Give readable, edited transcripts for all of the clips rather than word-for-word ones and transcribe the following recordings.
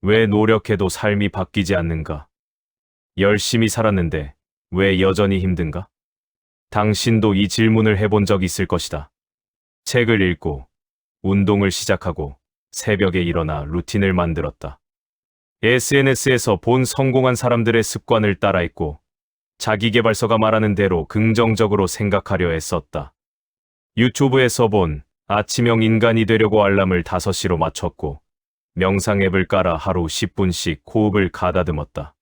왜 노력해도 삶이 바뀌지 않는가? 열심히 살았는데 왜 여전히 힘든가? 당신도 이 질문을 해본 적 있을 것이다. 책을 읽고, 운동을 시작하고, 새벽에 일어나 루틴을 만들었다. SNS에서 본 성공한 사람들의 습관을 따라했고, 자기계발서가 말하는 대로 긍정적으로 생각하려 애썼다. 유튜브에서 본 아침형 인간이 되려고 알람을 5시로 맞췄고, 명상 앱을 깔아 하루 10분씩 호흡을 가다듬었다.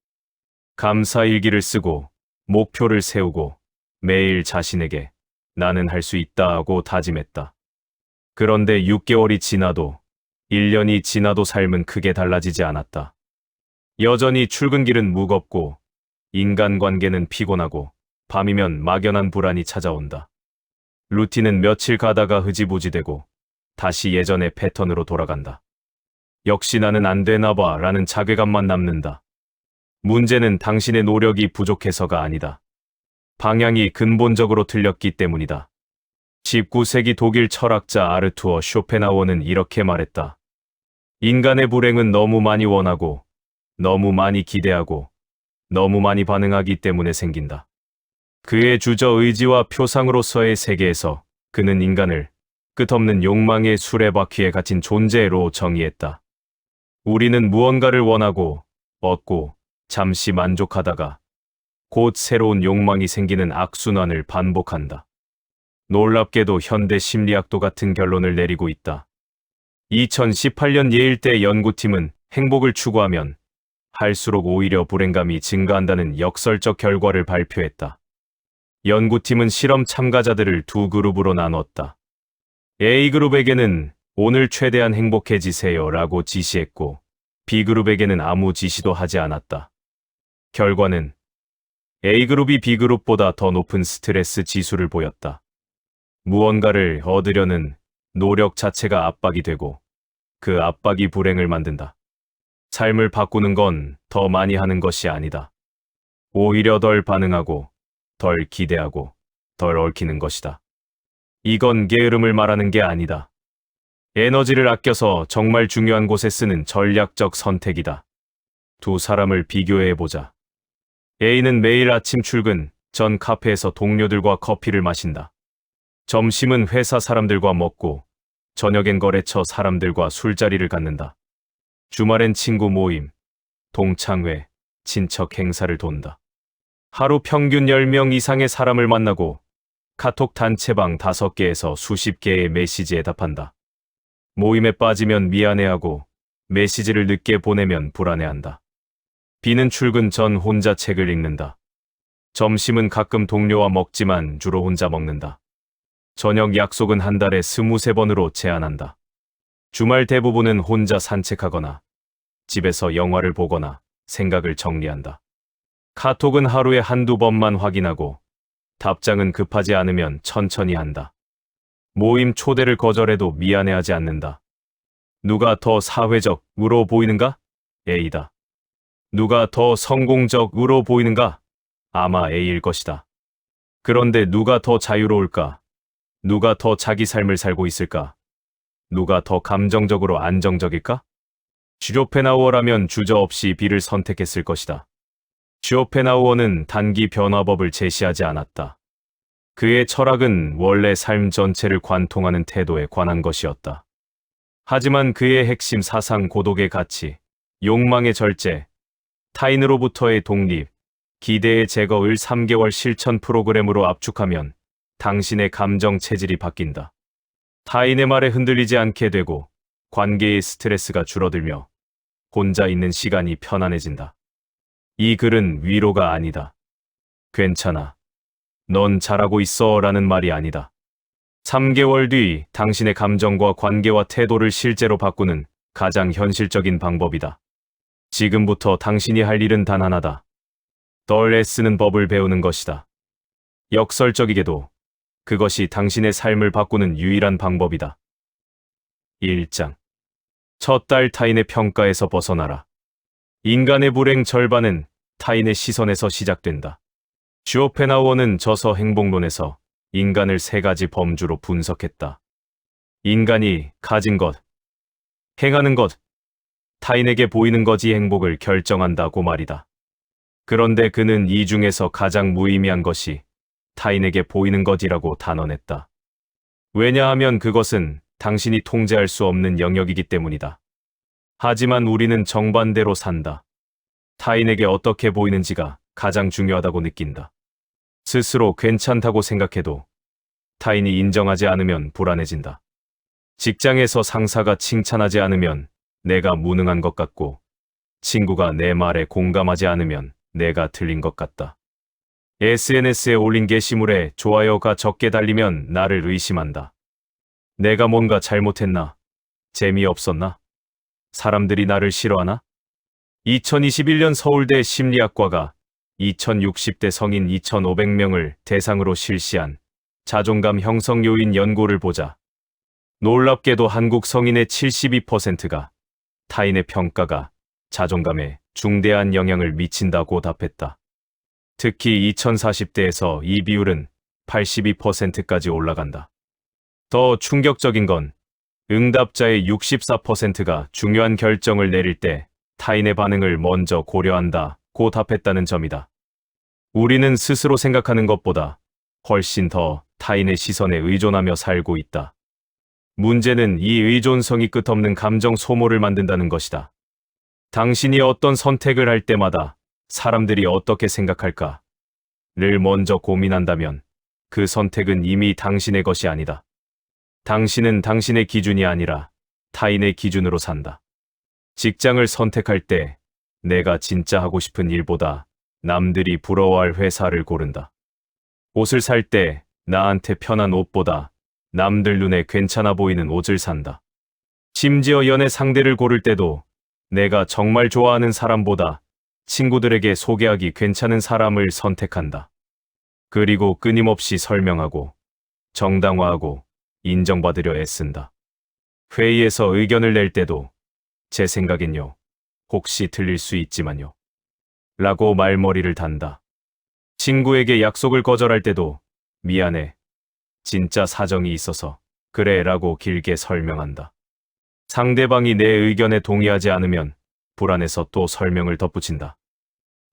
감사일기를 쓰고, 목표를 세우고, 매일 자신에게 나는 할 수 있다 하고 다짐했다. 그런데 6개월이 지나도 1년이 지나도 삶은 크게 달라지지 않았다. 여전히 출근길은 무겁고 인간관계는 피곤하고 밤이면 막연한 불안이 찾아온다. 루틴은 며칠 가다가 흐지부지되고 다시 예전의 패턴으로 돌아간다. 역시 나는 안 되나 봐 라는 자괴감만 남는다. 문제는 당신의 노력이 부족해서가 아니다. 방향이 근본적으로 틀렸기 때문이다. 19세기 독일 철학자 아르투어 쇼펜하우어는 이렇게 말했다. 인간의 불행은 너무 많이 원하고, 너무 많이 기대하고, 너무 많이 반응하기 때문에 생긴다. 그의 주저 의지와 표상으로서의 세계에서 그는 인간을 끝없는 욕망의 수레바퀴에 갇힌 존재로 정의했다. 우리는 무언가를 원하고, 얻고, 잠시 만족하다가 곧 새로운 욕망이 생기는 악순환을 반복한다. 놀랍게도 현대 심리학도 같은 결론을 내리고 있다. 2018년 예일대 연구팀은 행복을 추구하면 할수록 오히려 불행감이 증가한다는 역설적 결과를 발표했다. 연구팀은 실험 참가자들을 두 그룹으로 나눴다. A그룹에게는 오늘 최대한 행복해지세요 라고 지시했고, B그룹에게는 아무 지시도 하지 않았다. 결과는 A그룹이 B그룹보다 더 높은 스트레스 지수를 보였다. 무언가를 얻으려는 노력 자체가 압박이 되고 그 압박이 불행을 만든다. 삶을 바꾸는 건 더 많이 하는 것이 아니다. 오히려 덜 반응하고 덜 기대하고 덜 얽히는 것이다. 이건 게으름을 말하는 게 아니다. 에너지를 아껴서 정말 중요한 곳에 쓰는 전략적 선택이다. 두 사람을 비교해보자. A는 매일 아침 출근 전 카페에서 동료들과 커피를 마신다. 점심은 회사 사람들과 먹고 저녁엔 거래처 사람들과 술자리를 갖는다. 주말엔 친구 모임, 동창회, 친척 행사를 돈다. 하루 평균 10명 이상의 사람을 만나고 카톡 단체방 5개에서 수십 개의 메시지에 답한다. 모임에 빠지면 미안해하고 메시지를 늦게 보내면 불안해한다. B는 출근 전 혼자 책을 읽는다. 점심은 가끔 동료와 먹지만 주로 혼자 먹는다. 저녁 약속은 한 달에 23번으로 제한한다. 주말 대부분은 혼자 산책하거나 집에서 영화를 보거나 생각을 정리한다. 카톡은 하루에 한두 번만 확인하고 답장은 급하지 않으면 천천히 한다. 모임 초대를 거절해도 미안해하지 않는다. 누가 더 사회적으로 보이는가? A다. 누가 더 성공적으로 보이는가? 아마 A일 것이다. 그런데 누가 더 자유로울까? 누가 더 자기 삶을 살고 있을까? 누가 더 감정적으로 안정적일까? 쇼펜하우어라면 주저없이 B를 선택했을 것이다. 쇼펜하우어는 단기 변화법을 제시하지 않았다. 그의 철학은 원래 삶 전체를 관통하는 태도에 관한 것이었다. 하지만 그의 핵심 사상 고독의 가치, 욕망의 절제, 타인으로부터의 독립, 기대의 제거를 3개월 실천 프로그램으로 압축하면 당신의 감정 체질이 바뀐다. 타인의 말에 흔들리지 않게 되고 관계의 스트레스가 줄어들며 혼자 있는 시간이 편안해진다. 이 글은 위로가 아니다. 괜찮아. 넌 잘하고 있어 라는 말이 아니다. 3개월 뒤 당신의 감정과 관계와 태도를 실제로 바꾸는 가장 현실적인 방법이다. 지금부터 당신이 할 일은 단 하나다. 덜 애쓰는 법을 배우는 것이다. 역설적이게도 그것이 당신의 삶을 바꾸는 유일한 방법이다. 1장. 첫 달 타인의 평가에서 벗어나라. 인간의 불행 절반은 타인의 시선에서 시작된다. 쇼펜하우어는 저서 행복론에서 인간을 3가지 범주로 분석했다. 인간이 가진 것, 행하는 것, 타인에게 보이는 것이 행복을 결정한다고 말이다. 그런데 그는 이 중에서 가장 무의미한 것이 타인에게 보이는 것이라고 단언했다. 왜냐하면 그것은 당신이 통제할 수 없는 영역이기 때문이다. 하지만 우리는 정반대로 산다. 타인에게 어떻게 보이는지가 가장 중요하다고 느낀다. 스스로 괜찮다고 생각해도 타인이 인정하지 않으면 불안해진다. 직장에서 상사가 칭찬하지 않으면 내가 무능한 것 같고, 친구가 내 말에 공감하지 않으면 내가 틀린 것 같다. SNS에 올린 게시물에 좋아요가 적게 달리면 나를 의심한다. 내가 뭔가 잘못했나? 재미없었나? 사람들이 나를 싫어하나? 2021년 서울대 심리학과가 2060대 성인 2,500명을 대상으로 실시한 자존감 형성 요인 연구를 보자 놀랍게도 한국 성인의 72%가 타인의 평가가 자존감에 중대한 영향을 미친다고 답했다. 특히 2040대에서 이 비율은 82%까지 올라간다. 더 충격적인 건 응답자의 64%가 중요한 결정을 내릴 때 타인의 반응을 먼저 고려한다고 답했다는 점이다. 우리는 스스로 생각하는 것보다 훨씬 더 타인의 시선에 의존하며 살고 있다. 문제는 이 의존성이 끝없는 감정 소모를 만든다는 것이다. 당신이 어떤 선택을 할 때마다 사람들이 어떻게 생각할까를 먼저 고민한다면 그 선택은 이미 당신의 것이 아니다. 당신은 당신의 기준이 아니라 타인의 기준으로 산다. 직장을 선택할 때 내가 진짜 하고 싶은 일보다 남들이 부러워할 회사를 고른다. 옷을 살 때 나한테 편한 옷보다 남들 눈에 괜찮아 보이는 옷을 산다. 심지어 연애 상대를 고를 때도 내가 정말 좋아하는 사람보다 친구들에게 소개하기 괜찮은 사람을 선택한다. 그리고 끊임없이 설명하고 정당화하고 인정받으려 애쓴다. 회의에서 의견을 낼 때도 제 생각엔요. 혹시 틀릴 수 있지만요. 라고 말머리를 단다. 친구에게 약속을 거절할 때도 미안해. 진짜 사정이 있어서 그래 라고 길게 설명한다. 상대방이 내 의견에 동의하지 않으면 불안해서 또 설명을 덧붙인다.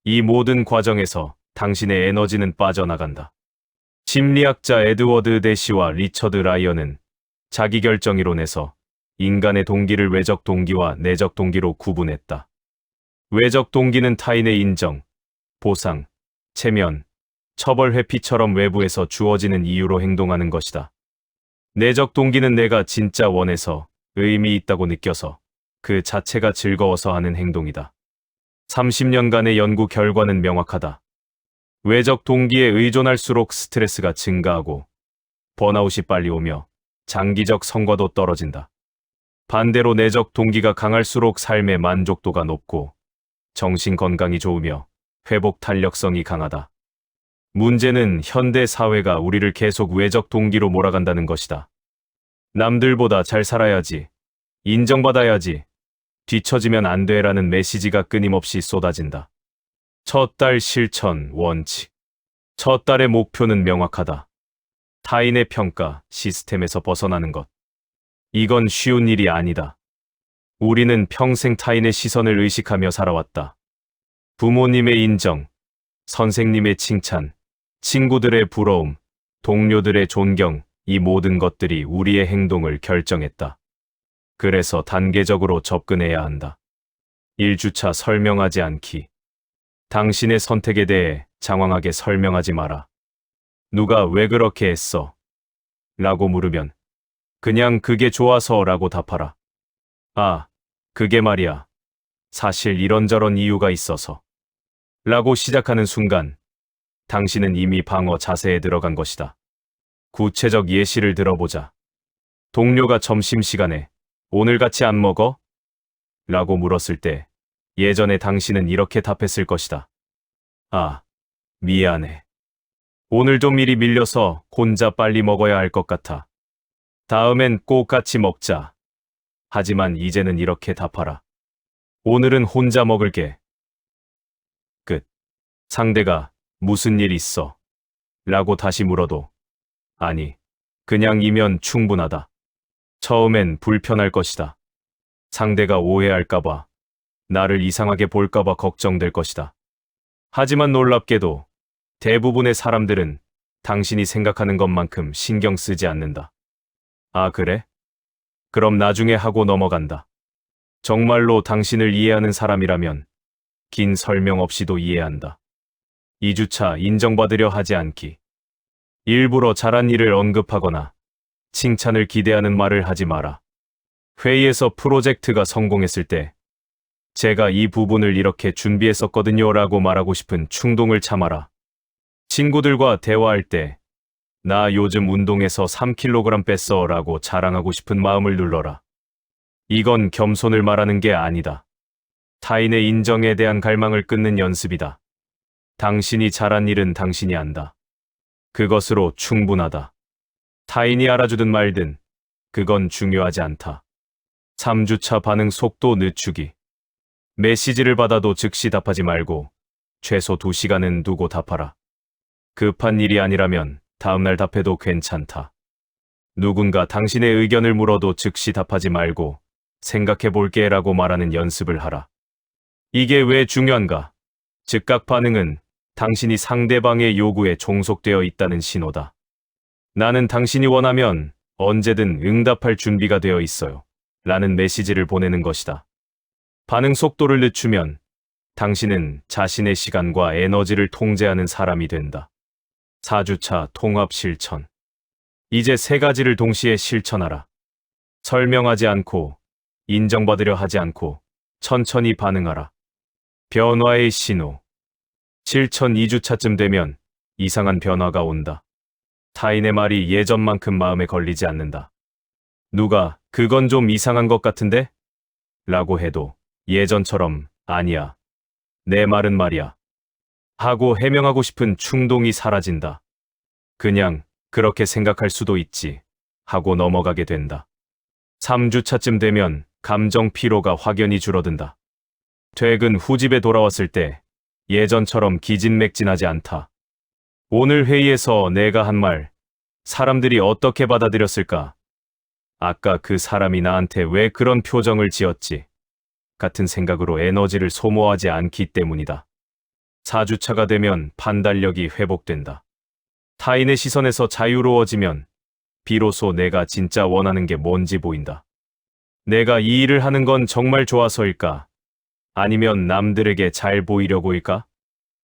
이 모든 과정에서 당신의 에너지는 빠져나간다. 심리학자 에드워드 대시와 리처드 라이언은 자기결정 이론에서 인간의 동기를 외적 동기와 내적 동기로 구분했다. 외적 동기는 타인의 인정, 보상, 체면, 처벌 회피처럼 외부에서 주어지는 이유로 행동하는 것이다. 내적 동기는 내가 진짜 원해서 의미 있다고 느껴서 그 자체가 즐거워서 하는 행동이다. 30년간의 연구 결과는 명확하다. 외적 동기에 의존할수록 스트레스가 증가하고 번아웃이 빨리 오며 장기적 성과도 떨어진다. 반대로 내적 동기가 강할수록 삶의 만족도가 높고 정신 건강이 좋으며 회복 탄력성이 강하다. 문제는 현대 사회가 우리를 계속 외적 동기로 몰아간다는 것이다. 남들보다 잘 살아야지, 인정받아야지, 뒤처지면 안 돼라는 메시지가 끊임없이 쏟아진다. 첫 달 실천 원칙. 첫 달의 목표는 명확하다. 타인의 평가 시스템에서 벗어나는 것. 이건 쉬운 일이 아니다. 우리는 평생 타인의 시선을 의식하며 살아왔다. 부모님의 인정, 선생님의 칭찬, 친구들의 부러움, 동료들의 존경, 이 모든 것들이 우리의 행동을 결정했다. 그래서 단계적으로 접근해야 한다. 1주차 설명하지 않기. 당신의 선택에 대해 장황하게 설명하지 마라. 누가 왜 그렇게 했어? 라고 물으면 그냥 그게 좋아서 라고 답하라. 아, 그게 말이야. 사실 이런저런 이유가 있어서. 라고 시작하는 순간 당신은 이미 방어 자세에 들어간 것이다. 구체적 예시를 들어보자. 동료가 점심시간에 오늘 같이 안 먹어? 라고 물었을 때 예전에 당신은 이렇게 답했을 것이다. 아, 미안해. 오늘 좀 일이 밀려서 혼자 빨리 먹어야 할 것 같아. 다음엔 꼭 같이 먹자. 하지만 이제는 이렇게 답하라. 오늘은 혼자 먹을게. 끝. 상대가 무슨 일 있어? 라고 다시 물어도 아니, 그냥이면 충분하다. 처음엔 불편할 것이다. 상대가 오해할까봐 나를 이상하게 볼까봐 걱정될 것이다. 하지만 놀랍게도 대부분의 사람들은 당신이 생각하는 것만큼 신경 쓰지 않는다. 아, 그래? 그럼 나중에 하고 넘어간다. 정말로 당신을 이해하는 사람이라면 긴 설명 없이도 이해한다. 2주차 인정받으려 하지 않기. 일부러 잘한 일을 언급하거나 칭찬을 기대하는 말을 하지 마라. 회의에서 프로젝트가 성공했을 때 제가 이 부분을 이렇게 준비했었거든요 라고 말하고 싶은 충동을 참아라. 친구들과 대화할 때 나 요즘 운동해서 3kg 뺐어 라고 자랑하고 싶은 마음을 눌러라. 이건 겸손을 말하는 게 아니다. 타인의 인정에 대한 갈망을 끊는 연습이다. 당신이 잘한 일은 당신이 안다. 그것으로 충분하다. 타인이 알아주든 말든 그건 중요하지 않다. 3주차 반응 속도 늦추기. 메시지를 받아도 즉시 답하지 말고 최소 2시간은 두고 답하라. 급한 일이 아니라면 다음날 답해도 괜찮다. 누군가 당신의 의견을 물어도 즉시 답하지 말고 생각해 볼게 라고 말하는 연습을 하라. 이게 왜 중요한가? 즉각 반응은 당신이 상대방의 요구에 종속되어 있다는 신호다. 나는 당신이 원하면 언제든 응답할 준비가 되어 있어요. 라는 메시지를 보내는 것이다. 반응 속도를 늦추면 당신은 자신의 시간과 에너지를 통제하는 사람이 된다. 4주차 통합 실천. 이제 3가지를 동시에 실천하라. 설명하지 않고, 인정받으려 하지 않고, 천천히 반응하라. 변화의 신호. 실천 2주차쯤 되면 이상한 변화가 온다. 타인의 말이 예전만큼 마음에 걸리지 않는다. 누가 그건 좀 이상한 것 같은데? 라고 해도 예전처럼 아니야. 내 말은 말이야. 하고 해명하고 싶은 충동이 사라진다. 그냥 그렇게 생각할 수도 있지 하고 넘어가게 된다. 3주차쯤 되면 감정 피로가 확연히 줄어든다. 퇴근 후 집에 돌아왔을 때 예전처럼 기진맥진하지 않다. 오늘 회의에서 내가 한 말, 사람들이 어떻게 받아들였을까? 아까 그 사람이 나한테 왜 그런 표정을 지었지? 같은 생각으로 에너지를 소모하지 않기 때문이다. 4주차가 되면 판단력이 회복된다. 타인의 시선에서 자유로워지면 비로소 내가 진짜 원하는 게 뭔지 보인다. 내가 이 일을 하는 건 정말 좋아서일까? 아니면 남들에게 잘 보이려고일까?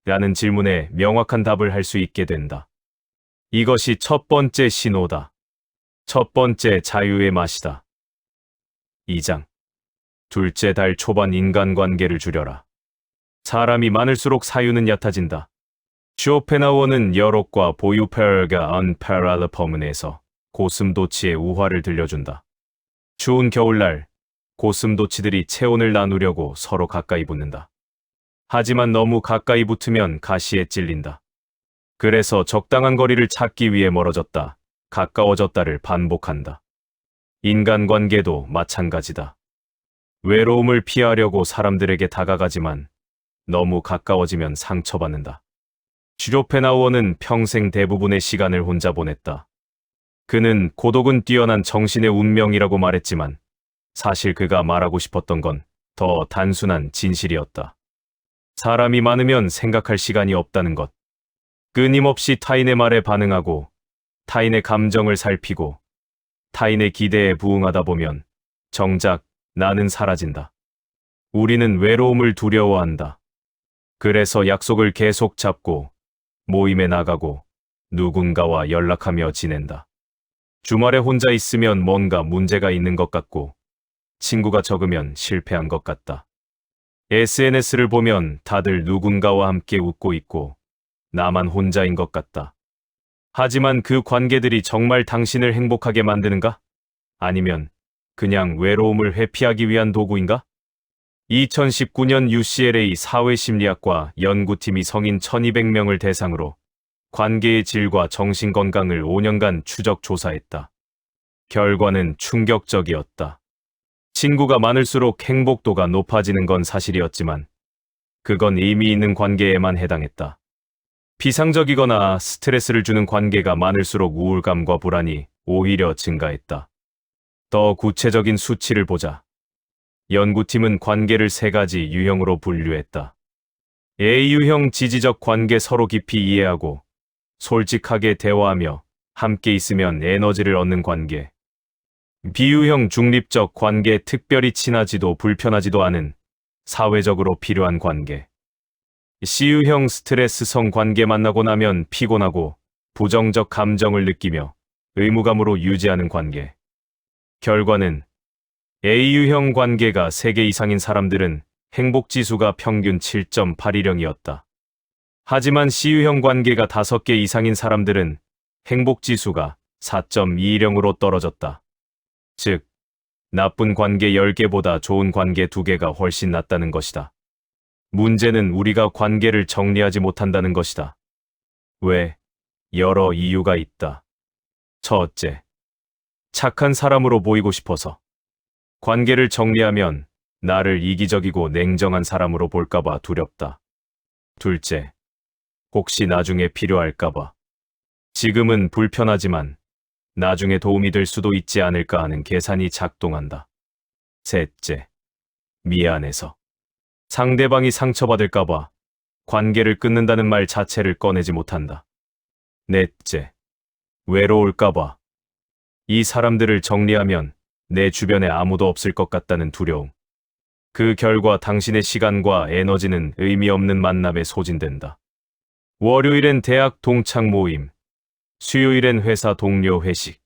라는 질문에 명확한 답을 할 수 있게 된다. 이것이 첫 번째 신호다. 첫 번째 자유의 맛이다. 2장. 둘째 달 초반 인간관계를 줄여라. 사람이 많을수록 사유는 얕아진다. 쇼펜하우어는 여록과 보유페어가 언페럴러 퍼문에서 고슴도치의 우화를 들려준다. 추운 겨울날 고슴도치들이 체온을 나누려고 서로 가까이 붙는다. 하지만 너무 가까이 붙으면 가시에 찔린다. 그래서 적당한 거리를 찾기 위해 멀어졌다, 가까워졌다를 반복한다. 인간관계도 마찬가지다. 외로움을 피하려고 사람들에게 다가가지만 너무 가까워지면 상처받는다. 쇼펜하우어는 평생 대부분의 시간을 혼자 보냈다. 그는 고독은 뛰어난 정신의 운명이라고 말했지만 사실 그가 말하고 싶었던 건 더 단순한 진실이었다. 사람이 많으면 생각할 시간이 없다는 것. 끊임없이 타인의 말에 반응하고 타인의 감정을 살피고 타인의 기대에 부응하다 보면 정작 나는 사라진다. 우리는 외로움을 두려워한다. 그래서 약속을 계속 잡고 모임에 나가고 누군가와 연락하며 지낸다. 주말에 혼자 있으면 뭔가 문제가 있는 것 같고 친구가 적으면 실패한 것 같다. SNS를 보면 다들 누군가와 함께 웃고 있고 나만 혼자인 것 같다. 하지만 그 관계들이 정말 당신을 행복하게 만드는가? 아니면 그냥 외로움을 회피하기 위한 도구인가? 2019년 UCLA 사회심리학과 연구팀이 성인 1200명을 대상으로 관계의 질과 정신건강을 5년간 추적 조사했다. 결과는 충격적이었다. 친구가 많을수록 행복도가 높아지는 건 사실이었지만 그건 의미 있는 관계에만 해당했다. 비상적이거나 스트레스를 주는 관계가 많을수록 우울감과 불안이 오히려 증가했다. 더 구체적인 수치를 보자. 연구팀은 관계를 세 가지 유형으로 분류했다. A유형 지지적 관계, 서로 깊이 이해하고 솔직하게 대화하며 함께 있으면 에너지를 얻는 관계. B유형 중립적 관계, 특별히 친하지도 불편하지도 않은 사회적으로 필요한 관계. C유형 스트레스성 관계, 만나고 나면 피곤하고 부정적 감정을 느끼며 의무감으로 유지하는 관계. 결과는 A유형 관계가 3개 이상인 사람들은 행복지수가 평균 7.81이었다. 하지만 C유형 관계가 5개 이상인 사람들은 행복지수가 4.20으로 떨어졌다. 즉, 나쁜 관계 10개보다 좋은 관계 2개가 훨씬 낫다는 것이다. 문제는 우리가 관계를 정리하지 못한다는 것이다. 왜? 여러 이유가 있다. 첫째, 착한 사람으로 보이고 싶어서. 관계를 정리하면 나를 이기적이고 냉정한 사람으로 볼까봐 두렵다. 둘째, 혹시 나중에 필요할까봐. 지금은 불편하지만 나중에 도움이 될 수도 있지 않을까 하는 계산이 작동한다. 셋째, 미안해서. 상대방이 상처받을까봐 관계를 끊는다는 말 자체를 꺼내지 못한다. 넷째, 외로울까봐. 이 사람들을 정리하면 내 주변에 아무도 없을 것 같다는 두려움. 그 결과 당신의 시간과 에너지는 의미 없는 만남에 소진된다. 월요일엔 대학 동창 모임, 수요일엔 회사 동료 회식,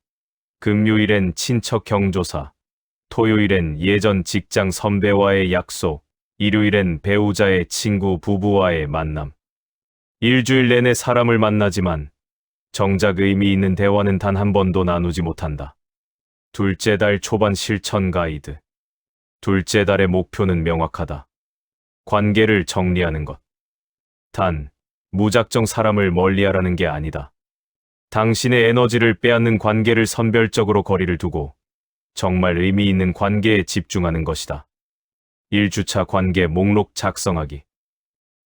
금요일엔 친척 경조사, 토요일엔 예전 직장 선배와의 약속, 일요일엔 배우자의 친구 부부와의 만남. 일주일 내내 사람을 만나지만 정작 의미 있는 대화는 단 한 번도 나누지 못한다. 둘째 달 초반 실천 가이드. 둘째 달의 목표는 명확하다. 관계를 정리하는 것. 단, 무작정 사람을 멀리하라는 게 아니다. 당신의 에너지를 빼앗는 관계를 선별적으로 거리를 두고 정말 의미 있는 관계에 집중하는 것이다. 1주차 관계 목록 작성하기.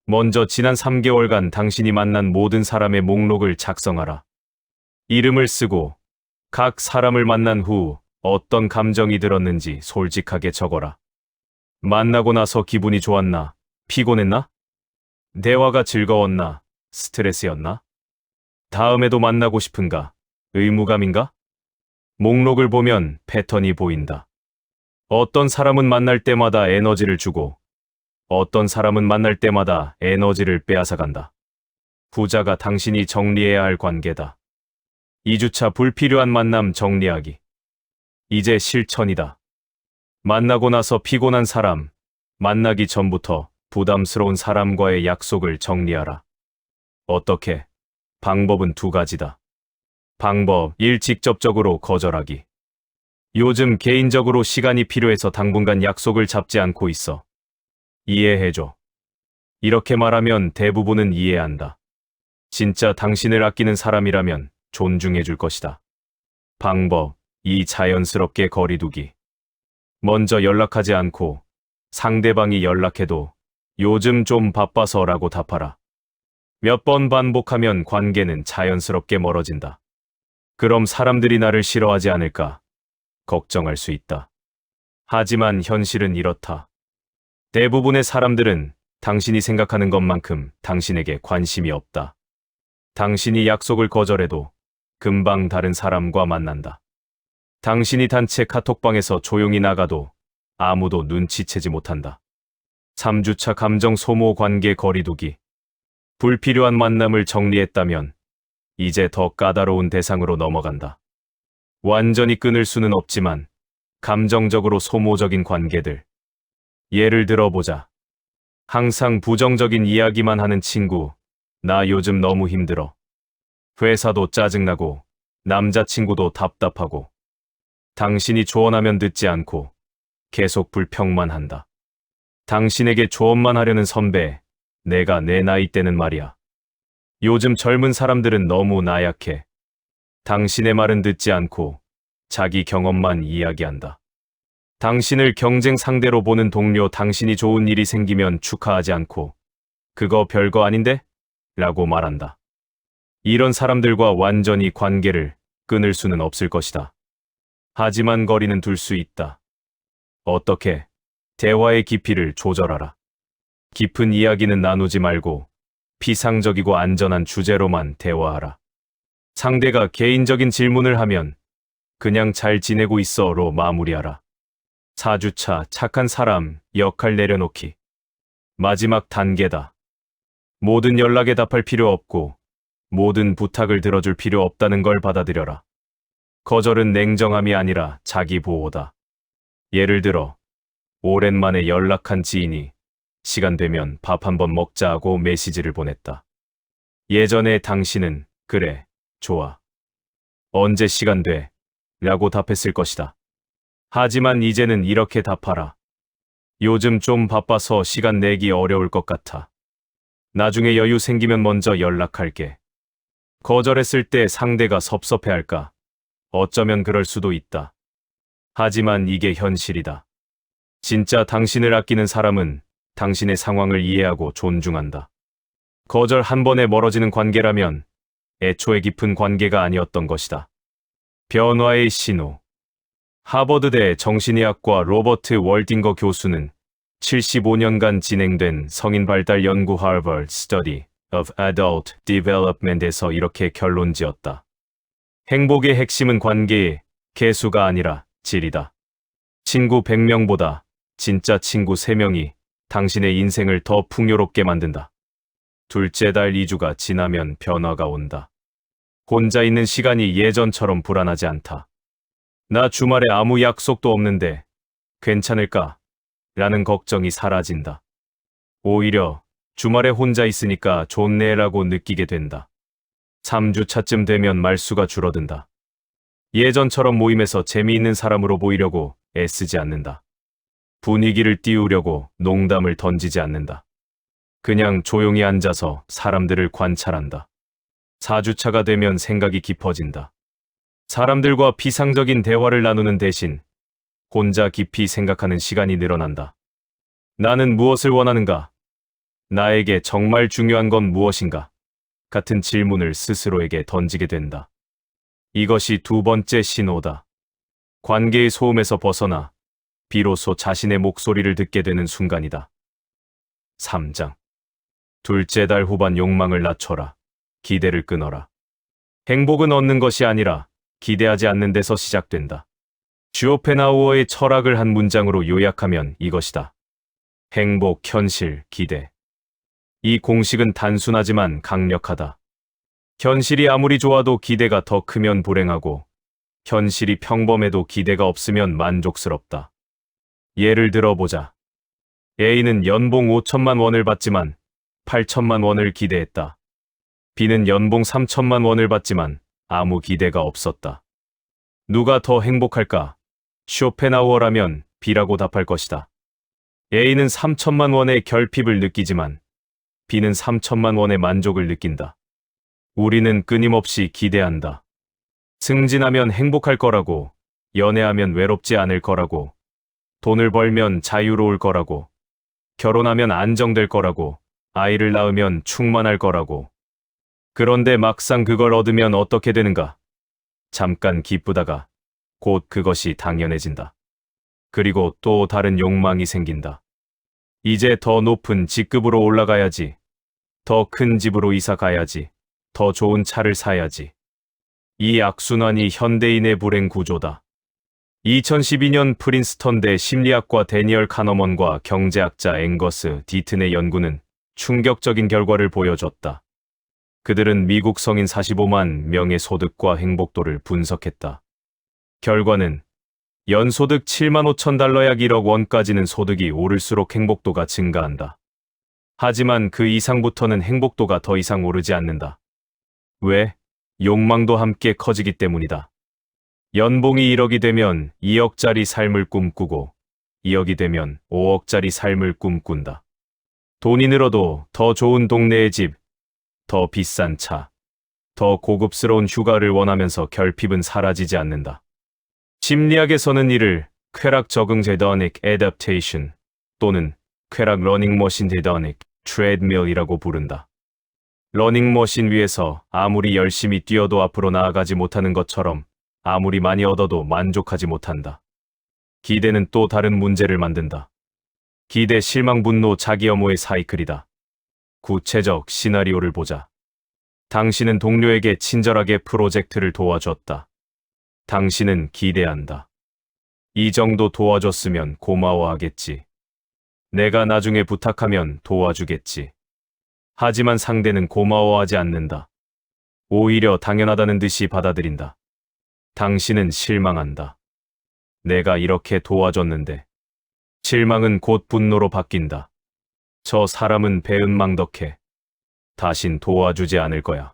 먼저 지난 3개월간 당신이 만난 모든 사람의 목록을 작성하라. 이름을 쓰고 각 사람을 만난 후 어떤 감정이 들었는지 솔직하게 적어라. 만나고 나서 기분이 좋았나? 피곤했나? 대화가 즐거웠나? 스트레스였나? 다음에도 만나고 싶은가? 의무감인가? 목록을 보면 패턴이 보인다. 어떤 사람은 만날 때마다 에너지를 주고 어떤 사람은 만날 때마다 에너지를 빼앗아간다. 후자가 당신이 정리해야 할 관계다. 2주차 불필요한 만남 정리하기. 이제 실천이다. 만나고 나서 피곤한 사람, 만나기 전부터 부담스러운 사람과의 약속을 정리하라. 어떻게? 방법은 2가지다. 방법 1. 직접적으로 거절하기. 요즘 개인적으로 시간이 필요해서 당분간 약속을 잡지 않고 있어. 이해해줘. 이렇게 말하면 대부분은 이해한다. 진짜 당신을 아끼는 사람이라면 존중해줄 것이다. 방법 2. 자연스럽게 거리두기. 먼저 연락하지 않고 상대방이 연락해도 요즘 좀 바빠서라고 답하라. 몇 번 반복하면 관계는 자연스럽게 멀어진다. 그럼 사람들이 나를 싫어하지 않을까 걱정할 수 있다. 하지만 현실은 이렇다. 대부분의 사람들은 당신이 생각하는 것만큼 당신에게 관심이 없다. 당신이 약속을 거절해도 금방 다른 사람과 만난다. 당신이 단체 카톡방에서 조용히 나가도 아무도 눈치채지 못한다. 3주차 감정 소모 관계 거리두기. 불필요한 만남을 정리했다면 이제 더 까다로운 대상으로 넘어간다. 완전히 끊을 수는 없지만 감정적으로 소모적인 관계들. 예를 들어보자. 항상 부정적인 이야기만 하는 친구, 나 요즘 너무 힘들어. 회사도 짜증나고 남자친구도 답답하고 당신이 조언하면 듣지 않고 계속 불평만 한다. 당신에게 조언만 하려는 선배, 내가 내 나이 때는 말이야. 요즘 젊은 사람들은 너무 나약해. 당신의 말은 듣지 않고 자기 경험만 이야기한다. 당신을 경쟁 상대로 보는 동료, 당신이 좋은 일이 생기면 축하하지 않고 그거 별거 아닌데? 라고 말한다. 이런 사람들과 완전히 관계를 끊을 수는 없을 것이다. 하지만 거리는 둘 수 있다. 어떻게? 대화의 깊이를 조절하라. 깊은 이야기는 나누지 말고 피상적이고 안전한 주제로만 대화하라. 상대가 개인적인 질문을 하면 그냥 잘 지내고 있어로 마무리하라. 4주차 착한 사람 역할 내려놓기. 마지막 단계다. 모든 연락에 답할 필요 없고 모든 부탁을 들어줄 필요 없다는 걸 받아들여라. 거절은 냉정함이 아니라 자기 보호다. 예를 들어 오랜만에 연락한 지인이 시간 되면 밥 한번 먹자 하고 메시지를 보냈다. 예전에 당신은 그래, 좋아. 언제 시간 돼? 라고 답했을 것이다. 하지만 이제는 이렇게 답하라. 요즘 좀 바빠서 시간 내기 어려울 것 같아. 나중에 여유 생기면 먼저 연락할게. 거절했을 때 상대가 섭섭해할까? 어쩌면 그럴 수도 있다. 하지만 이게 현실이다. 진짜 당신을 아끼는 사람은 당신의 상황을 이해하고 존중한다. 거절 한 번에 멀어지는 관계라면 애초에 깊은 관계가 아니었던 것이다. 변화의 신호. 하버드대 정신의학과 로버트 월딩거 교수는 75년간 진행된 성인 발달 연구 Harvard Study of Adult Development에서 이렇게 결론지었다. 행복의 핵심은 관계의 개수가 아니라 질이다. 친구 100명보다 진짜 친구 3명이 당신의 인생을 더 풍요롭게 만든다. 둘째 달 2주가 지나면 변화가 온다. 혼자 있는 시간이 예전처럼 불안하지 않다. 나 주말에 아무 약속도 없는데 괜찮을까? 라는 걱정이 사라진다. 오히려 주말에 혼자 있으니까 좋네라고 느끼게 된다. 3주 차쯤 되면 말수가 줄어든다. 예전처럼 모임에서 재미있는 사람으로 보이려고 애쓰지 않는다. 분위기를 띄우려고 농담을 던지지 않는다. 그냥 조용히 앉아서 사람들을 관찰한다. 4주차가 되면 생각이 깊어진다. 사람들과 피상적인 대화를 나누는 대신 혼자 깊이 생각하는 시간이 늘어난다. 나는 무엇을 원하는가? 나에게 정말 중요한 건 무엇인가? 같은 질문을 스스로에게 던지게 된다. 이것이 두 번째 신호다. 관계의 소음에서 벗어나 비로소 자신의 목소리를 듣게 되는 순간이다. 3장. 둘째 달 후반 욕망을 낮춰라. 기대를 끊어라. 행복은 얻는 것이 아니라 기대하지 않는 데서 시작된다. 슈오펜하우어의 철학을 한 문장으로 요약하면 이것이다. 행복, 현실, 기대. 이 공식은 단순하지만 강력하다. 현실이 아무리 좋아도 기대가 더 크면 불행하고, 현실이 평범해도 기대가 없으면 만족스럽다. 예를 들어보자. A는 연봉 5천만 원을 받지만 8천만 원을 기대했다. B는 연봉 3천만 원을 받지만 아무 기대가 없었다. 누가 더 행복할까? 쇼펜하우어라면 B라고 답할 것이다. A는 3천만 원의 결핍을 느끼지만 B는 3천만 원의 만족을 느낀다. 우리는 끊임없이 기대한다. 승진하면 행복할 거라고, 연애하면 외롭지 않을 거라고, 돈을 벌면 자유로울 거라고, 결혼하면 안정될 거라고, 아이를 낳으면 충만할 거라고. 그런데 막상 그걸 얻으면 어떻게 되는가? 잠깐 기쁘다가 곧 그것이 당연해진다. 그리고 또 다른 욕망이 생긴다. 이제 더 높은 직급으로 올라가야지. 더 큰 집으로 이사 가야지. 더 좋은 차를 사야지. 이 악순환이 현대인의 불행 구조다. 2012년 프린스턴대 심리학과 데니얼 카너먼과 경제학자 앵거스 디튼의 연구는 충격적인 결과를 보여줬다. 그들은 미국 성인 45만 명의 소득과 행복도를 분석했다. 결과는 연소득 7만 5천 달러 약 1억 원까지는 소득이 오를수록 행복도가 증가한다. 하지만 그 이상부터는 행복도가 더 이상 오르지 않는다. 왜? 욕망도 함께 커지기 때문이다. 연봉이 1억이 되면 2억짜리 삶을 꿈꾸고 2억이 되면 5억짜리 삶을 꿈꾼다. 돈이 늘어도 더 좋은 동네의 집, 더 비싼 차, 더 고급스러운 휴가를 원하면서 결핍은 사라지지 않는다. 심리학에서는 이를 쾌락 적응 hedonic adaptation 또는 쾌락 러닝머신 hedonic treadmill이라고 부른다. 러닝머신 위에서 아무리 열심히 뛰어도 앞으로 나아가지 못하는 것처럼 아무리 많이 얻어도 만족하지 못한다. 기대는 또 다른 문제를 만든다. 기대, 실망, 분노, 자기 혐오의 사이클이다. 구체적 시나리오를 보자. 당신은 동료에게 친절하게 프로젝트를 도와줬다. 당신은 기대한다. 이 정도 도와줬으면 고마워하겠지. 내가 나중에 부탁하면 도와주겠지. 하지만 상대는 고마워하지 않는다. 오히려 당연하다는 듯이 받아들인다. 당신은 실망한다. 내가 이렇게 도와줬는데. 실망은 곧 분노로 바뀐다. 저 사람은 배은망덕해. 다신 도와주지 않을 거야.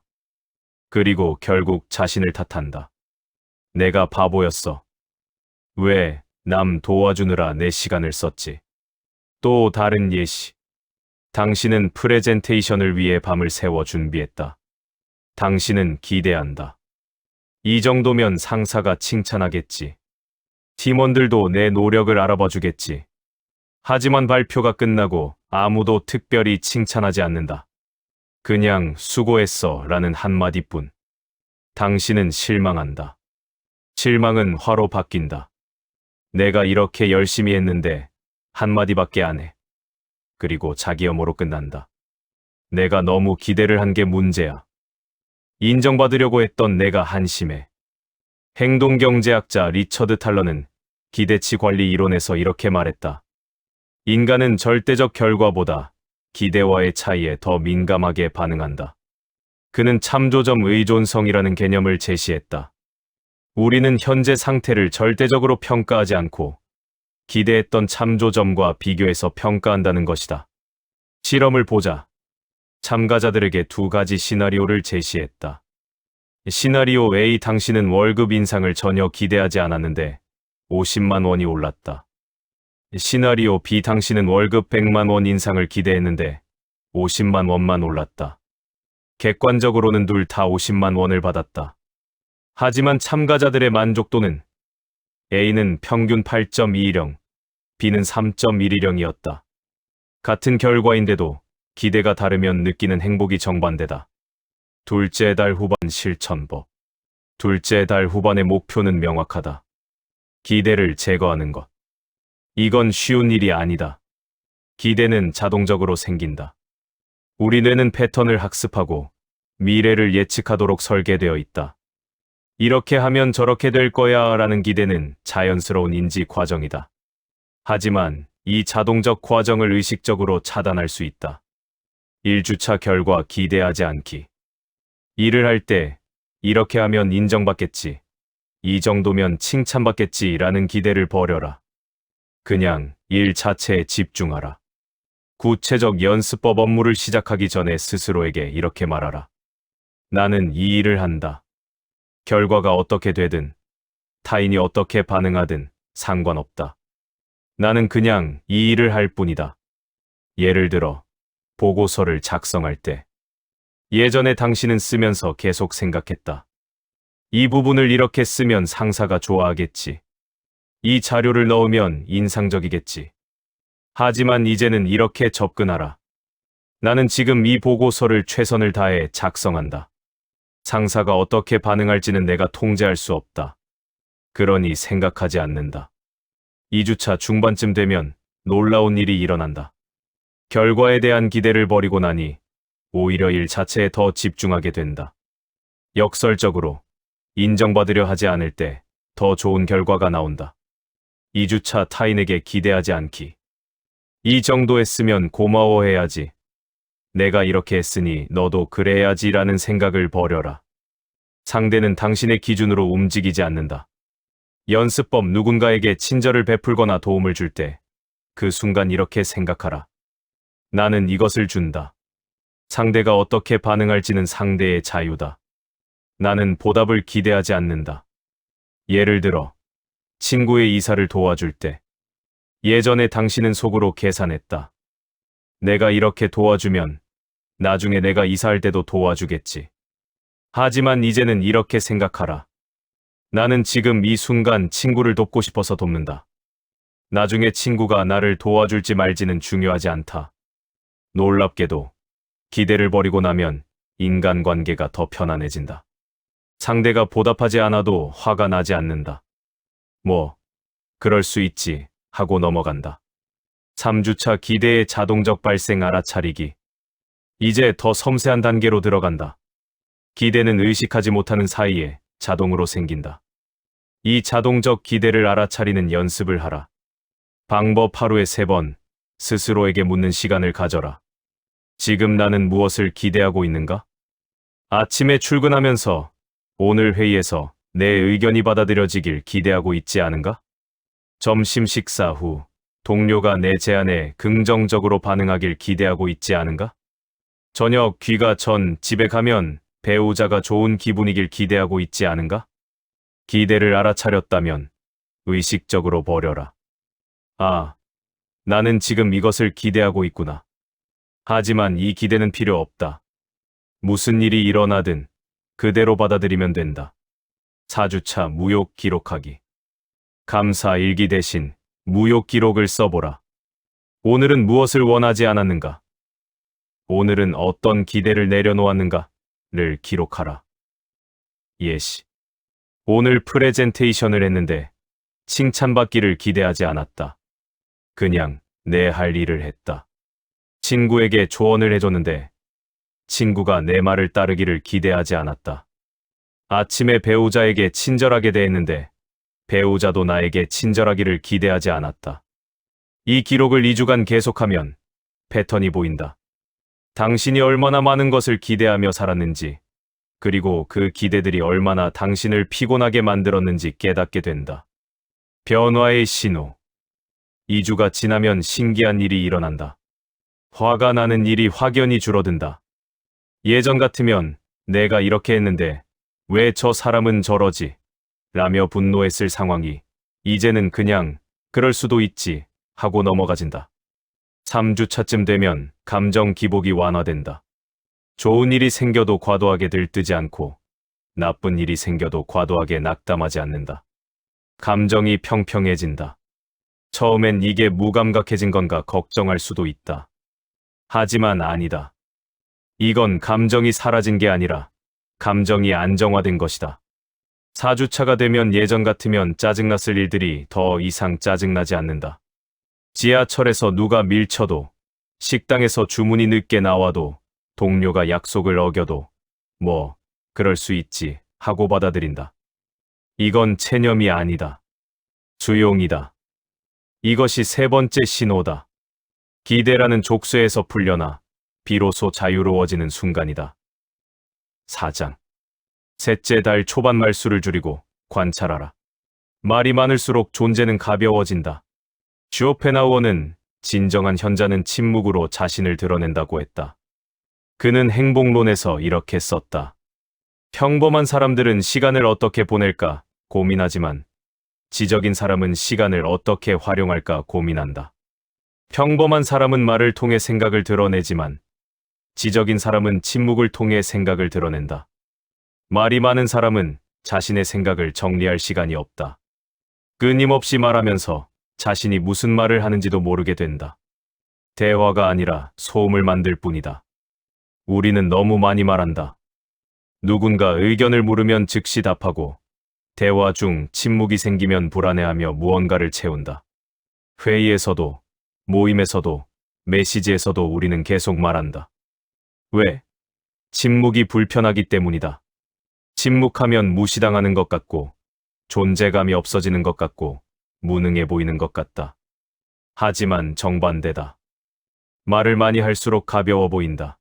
그리고 결국 자신을 탓한다. 내가 바보였어. 왜 남 도와주느라 내 시간을 썼지? 또 다른 예시. 당신은 프레젠테이션을 위해 밤을 새워 준비했다. 당신은 기대한다. 이 정도면 상사가 칭찬하겠지. 팀원들도 내 노력을 알아봐 주겠지. 하지만 발표가 끝나고 아무도 특별히 칭찬하지 않는다. 그냥 수고했어 라는 한마디뿐. 당신은 실망한다. 실망은 화로 바뀐다. 내가 이렇게 열심히 했는데 한마디밖에 안 해. 그리고 자기 혐오로 끝난다. 내가 너무 기대를 한 게 문제야. 인정받으려고 했던 내가 한심해. 행동경제학자 리처드 탈러는 기대치 관리 이론에서 이렇게 말했다. 인간은 절대적 결과보다 기대와의 차이에 더 민감하게 반응한다. 그는 참조점 의존성이라는 개념을 제시했다. 우리는 현재 상태를 절대적으로 평가하지 않고 기대했던 참조점과 비교해서 평가한다는 것이다. 실험을 보자. 참가자들에게 두 가지 시나리오를 제시했다. 시나리오 A, 당신은 월급 인상을 전혀 기대하지 않았는데 50만 원이 올랐다. 시나리오 B, 당신은 월급 100만 원 인상을 기대했는데 50만 원만 올랐다. 객관적으로는 둘 다 50만 원을 받았다. 하지만 참가자들의 만족도는 A는 평균 8.20, B는 3.10이었다. 같은 결과인데도 기대가 다르면 느끼는 행복이 정반대다. 둘째 달 후반 실천법. 둘째 달 후반의 목표는 명확하다. 기대를 제거하는 것. 이건 쉬운 일이 아니다. 기대는 자동적으로 생긴다. 우리 뇌는 패턴을 학습하고 미래를 예측하도록 설계되어 있다. 이렇게 하면 저렇게 될 거야 라는 기대는 자연스러운 인지 과정이다. 하지만 이 자동적 과정을 의식적으로 차단할 수 있다. 1주차 결과 기대하지 않기. 일을 할 때 이렇게 하면 인정받겠지. 이 정도면 칭찬받겠지 라는 기대를 버려라. 그냥 일 자체에 집중하라. 구체적 연습법, 업무를 시작하기 전에 스스로에게 이렇게 말하라. 나는 이 일을 한다. 결과가 어떻게 되든, 타인이 어떻게 반응하든 상관없다. 나는 그냥 이 일을 할 뿐이다. 예를 들어, 보고서를 작성할 때. 예전에 당신은 쓰면서 계속 생각했다. 이 부분을 이렇게 쓰면 상사가 좋아하겠지. 이 자료를 넣으면 인상적이겠지. 하지만 이제는 이렇게 접근하라. 나는 지금 이 보고서를 최선을 다해 작성한다. 상사가 어떻게 반응할지는 내가 통제할 수 없다. 그러니 생각하지 않는다. 2주차 중반쯤 되면 놀라운 일이 일어난다. 결과에 대한 기대를 버리고 나니 오히려 일 자체에 더 집중하게 된다. 역설적으로 인정받으려 하지 않을 때 더 좋은 결과가 나온다. 2주차 타인에게 기대하지 않기. 이 정도 했으면 고마워해야지. 내가 이렇게 했으니 너도 그래야지라는 생각을 버려라. 상대는 당신의 기준으로 움직이지 않는다. 연습법, 누군가에게 친절을 베풀거나 도움을 줄 때 그 순간 이렇게 생각하라. 나는 이것을 준다. 상대가 어떻게 반응할지는 상대의 자유다. 나는 보답을 기대하지 않는다. 예를 들어, 친구의 이사를 도와줄 때 예전에 당신은 속으로 계산했다. 내가 이렇게 도와주면 나중에 내가 이사할 때도 도와주겠지. 하지만 이제는 이렇게 생각하라. 나는 지금 이 순간 친구를 돕고 싶어서 돕는다. 나중에 친구가 나를 도와줄지 말지는 중요하지 않다. 놀랍게도 기대를 버리고 나면 인간관계가 더 편안해진다. 상대가 보답하지 않아도 화가 나지 않는다. 뭐, 그럴 수 있지 하고 넘어간다. 3주차 기대의 자동적 발생 알아차리기. 이제 더 섬세한 단계로 들어간다. 기대는 의식하지 못하는 사이에 자동으로 생긴다. 이 자동적 기대를 알아차리는 연습을 하라. 방법 하루에 3번, 스스로에게 묻는 시간을 가져라. 지금 나는 무엇을 기대하고 있는가? 아침에 출근하면서 오늘 회의에서 내 의견이 받아들여지길 기대하고 있지 않은가? 점심 식사 후 동료가 내 제안에 긍정적으로 반응하길 기대하고 있지 않은가? 저녁 귀가 전 집에 가면 배우자가 좋은 기분이길 기대하고 있지 않은가? 기대를 알아차렸다면 의식적으로 버려라. 아, 나는 지금 이것을 기대하고 있구나. 하지만 이 기대는 필요 없다. 무슨 일이 일어나든 그대로 받아들이면 된다. 4주차 무욕 기록하기. 감사 일기 대신 무욕 기록을 써보라. 오늘은 무엇을 원하지 않았는가? 오늘은 어떤 기대를 내려놓았는가를 기록하라. 예시. 오늘 프레젠테이션을 했는데 칭찬받기를 기대하지 않았다. 그냥 내 할 일을 했다. 친구에게 조언을 해줬는데 친구가 내 말을 따르기를 기대하지 않았다. 아침에 배우자에게 친절하게 대했는데 배우자도 나에게 친절하기를 기대하지 않았다. 이 기록을 2주간 계속하면 패턴이 보인다. 당신이 얼마나 많은 것을 기대하며 살았는지, 그리고 그 기대들이 얼마나 당신을 피곤하게 만들었는지 깨닫게 된다. 변화의 신호. 2주가 지나면 신기한 일이 일어난다. 화가 나는 일이 확연히 줄어든다. 예전 같으면 내가 이렇게 했는데 왜 저 사람은 저러지? 라며 분노했을 상황이 이제는 그냥 그럴 수도 있지 하고 넘어가진다. 3주차쯤 되면 감정 기복이 완화된다. 좋은 일이 생겨도 과도하게 들뜨지 않고 나쁜 일이 생겨도 과도하게 낙담하지 않는다. 감정이 평평해진다. 처음엔 이게 무감각해진 건가 걱정할 수도 있다. 하지만 아니다. 이건 감정이 사라진 게 아니라 감정이 안정화된 것이다. 4주차가 되면 예전 같으면 짜증났을 일들이 더 이상 짜증나지 않는다. 지하철에서 누가 밀쳐도, 식당에서 주문이 늦게 나와도, 동료가 약속을 어겨도 그럴 수 있지 하고 받아들인다. 이건 체념이 아니다. 수용이다. 이것이 3번째 신호다. 기대라는 족쇄에서 풀려나 비로소 자유로워지는 순간이다. 4장. 셋째 달 초반 말수를 줄이고 관찰하라. 말이 많을수록 존재는 가벼워진다. 쇼펜하우어는 진정한 현자는 침묵으로 자신을 드러낸다고 했다. 그는 행복론에서 이렇게 썼다. 평범한 사람들은 시간을 어떻게 보낼까 고민하지만 지적인 사람은 시간을 어떻게 활용할까 고민한다. 평범한 사람은 말을 통해 생각을 드러내지만 지적인 사람은 침묵을 통해 생각을 드러낸다. 말이 많은 사람은 자신의 생각을 정리할 시간이 없다. 끊임없이 말하면서 자신이 무슨 말을 하는지도 모르게 된다. 대화가 아니라 소음을 만들 뿐이다. 우리는 너무 많이 말한다. 누군가 의견을 물으면 즉시 답하고 대화 중 침묵이 생기면 불안해하며 무언가를 채운다. 회의에서도, 모임에서도, 메시지에서도 우리는 계속 말한다. 왜? 침묵이 불편하기 때문이다. 침묵하면 무시당하는 것 같고, 존재감이 없어지는 것 같고, 무능해 보이는 것 같다. 하지만 정반대다. 말을 많이 할수록 가벼워 보인다.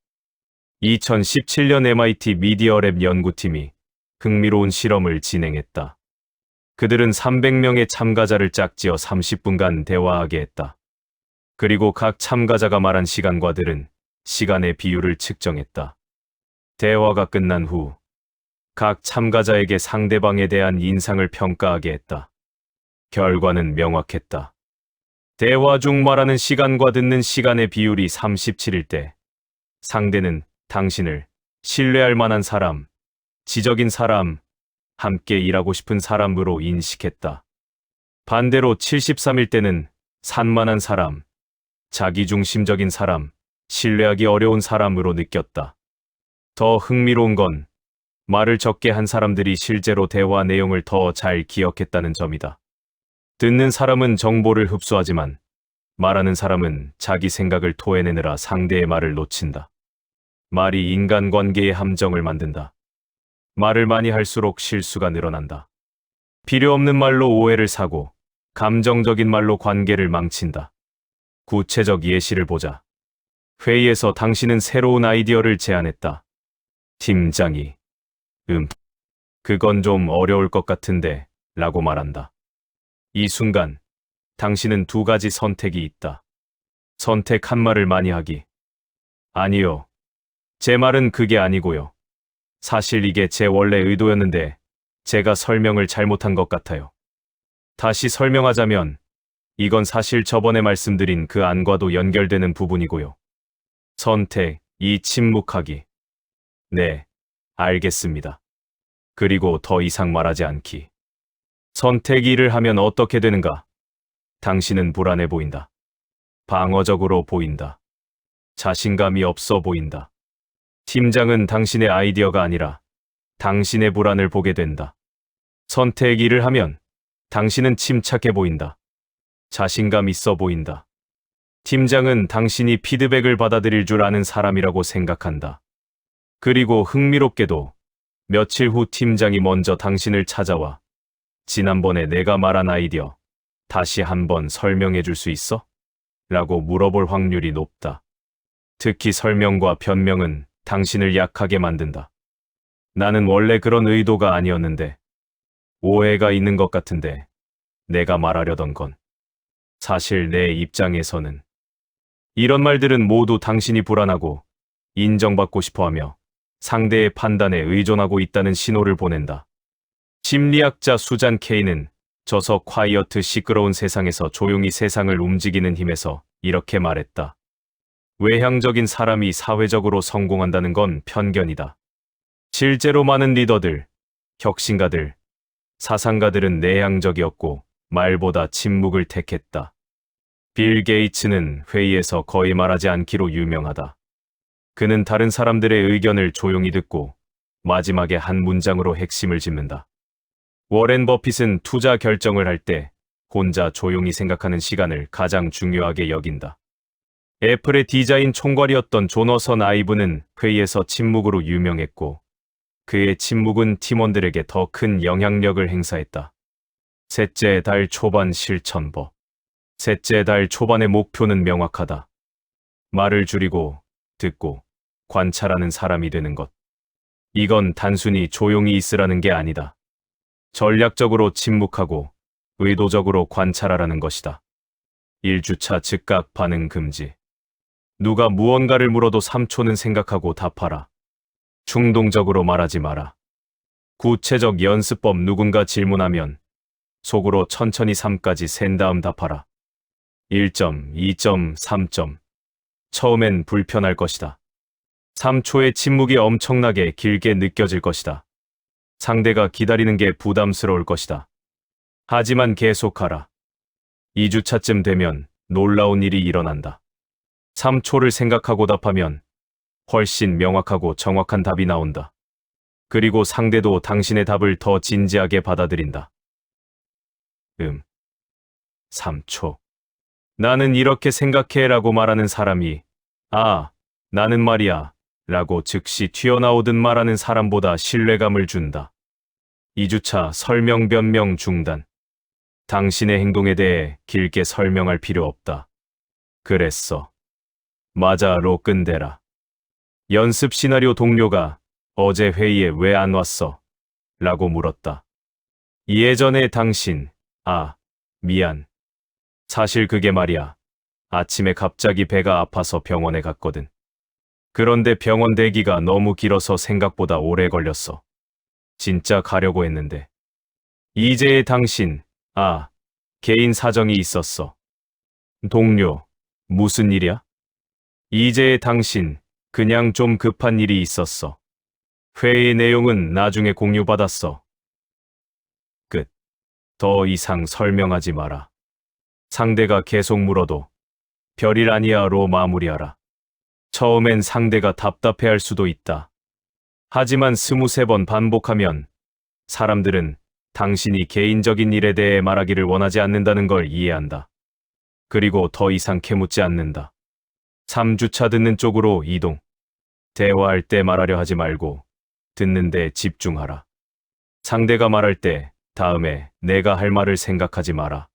2017년 MIT 미디어랩 연구팀이 흥미로운 실험을 진행했다. 그들은 300명의 참가자를 짝지어 30분간 대화하게 했다. 그리고 각 참가자가 말한 시간과 들은 시간의 비율을 측정했다. 대화가 끝난 후 각 참가자에게 상대방에 대한 인상을 평가하게 했다. 결과는 명확했다. 대화 중 말하는 시간과 듣는 시간의 비율이 37일 때 상대는 당신을 신뢰할 만한 사람, 지적인 사람, 함께 일하고 싶은 사람으로 인식했다. 반대로 73일 때는 산만한 사람, 자기중심적인 사람, 신뢰하기 어려운 사람으로 느꼈다. 더 흥미로운 건 말을 적게 한 사람들이 실제로 대화 내용을 더 잘 기억했다는 점이다. 듣는 사람은 정보를 흡수하지만 말하는 사람은 자기 생각을 토해내느라 상대의 말을 놓친다. 말이 인간관계의 함정을 만든다. 말을 많이 할수록 실수가 늘어난다. 필요 없는 말로 오해를 사고 감정적인 말로 관계를 망친다. 구체적 예시를 보자. 회의에서 당신은 새로운 아이디어를 제안했다. 팀장이 그건 좀 어려울 것 같은데 라고 말한다. 이 순간 당신은 두 가지 선택이 있다. 선택한 말을 많이 하기. 아니요. 제 말은 그게 아니고요. 사실 이게 제 원래 의도였는데 제가 설명을 잘못한 것 같아요. 다시 설명하자면 이건 사실 저번에 말씀드린 그 안과도 연결되는 부분이고요. 선택 2. 침묵하기. 네, 알겠습니다. 그리고 더 이상 말하지 않기. 선택 2를 하면 어떻게 되는가? 당신은 불안해 보인다. 방어적으로 보인다. 자신감이 없어 보인다. 팀장은 당신의 아이디어가 아니라 당신의 불안을 보게 된다. 선택 2를 하면 당신은 침착해 보인다. 자신감 있어 보인다. 팀장은 당신이 피드백을 받아들일 줄 아는 사람이라고 생각한다. 그리고 흥미롭게도 며칠 후 팀장이 먼저 당신을 찾아와 지난번에 내가 말한 아이디어 다시 한번 설명해 줄 수 있어? 라고 물어볼 확률이 높다. 특히 설명과 변명은 당신을 약하게 만든다. 나는 원래 그런 의도가 아니었는데 오해가 있는 것 같은데 내가 말하려던 건 사실 내 입장에서는 이런 말들은 모두 당신이 불안하고 인정받고 싶어하며 상대의 판단에 의존하고 있다는 신호를 보낸다. 심리학자 수잔 케이는 저서 콰이어트 시끄러운 세상에서 조용히 세상을 움직이는 힘에서 이렇게 말했다. 외향적인 사람이 사회적으로 성공한다는 건 편견이다. 실제로 많은 리더들, 혁신가들, 사상가들은 내향적이었고 말보다 침묵을 택했다. 빌 게이츠는 회의에서 거의 말하지 않기로 유명하다. 그는 다른 사람들의 의견을 조용히 듣고 마지막에 한 문장으로 핵심을 짚는다. 워렌 버핏은 투자 결정을 할 때 혼자 조용히 생각하는 시간을 가장 중요하게 여긴다. 애플의 디자인 총괄이었던 조너선 아이브는 회의에서 침묵으로 유명했고 그의 침묵은 팀원들에게 더 큰 영향력을 행사했다. 셋째 달 초반 실천법. 셋째 달 초반의 목표는 명확하다. 말을 줄이고 듣고 관찰하는 사람이 되는 것. 이건 단순히 조용히 있으라는 게 아니다. 전략적으로 침묵하고 의도적으로 관찰하라는 것이다. 1주차 즉각 반응 금지. 누가 무언가를 물어도 3초는 생각하고 답하라. 충동적으로 말하지 마라. 구체적 연습법. 누군가 질문하면 속으로 천천히 3까지 센 다음 답하라. 1점, 2점, 3점. 처음엔 불편할 것이다. 3초의 침묵이 엄청나게 길게 느껴질 것이다. 상대가 기다리는 게 부담스러울 것이다. 하지만 계속하라. 2주차쯤 되면 놀라운 일이 일어난다. 3초를 생각하고 답하면 훨씬 명확하고 정확한 답이 나온다. 그리고 상대도 당신의 답을 더 진지하게 받아들인다. 3초. 나는 이렇게 생각해 라고 말하는 사람이 나는 말이야 라고 즉시 튀어나오듯 말하는 사람보다 신뢰감을 준다. 2주차 설명 변명 중단. 당신의 행동에 대해 길게 설명할 필요 없다. 그랬어. 맞아로 끝내라. 연습 시나리오. 동료가 어제 회의에 왜 안 왔어? 라고 물었다. 예전에 당신, 미안. 사실 그게 말이야. 아침에 갑자기 배가 아파서 병원에 갔거든. 그런데 병원 대기가 너무 길어서 생각보다 오래 걸렸어. 진짜 가려고 했는데. 이제의 당신, 개인 사정이 있었어. 동료, 무슨 일이야? 이제의 당신, 그냥 좀 급한 일이 있었어. 회의 내용은 나중에 공유받았어. 끝. 더 이상 설명하지 마라. 상대가 계속 물어도 별일 아니야로 마무리하라. 처음엔 상대가 답답해할 수도 있다. 하지만 23번 반복하면 사람들은 당신이 개인적인 일에 대해 말하기를 원하지 않는다는 걸 이해한다. 그리고 더 이상 캐묻지 않는다. 3주차 듣는 쪽으로 이동. 대화할 때 말하려 하지 말고 듣는 데 집중하라. 상대가 말할 때 다음에 내가 할 말을 생각하지 마라.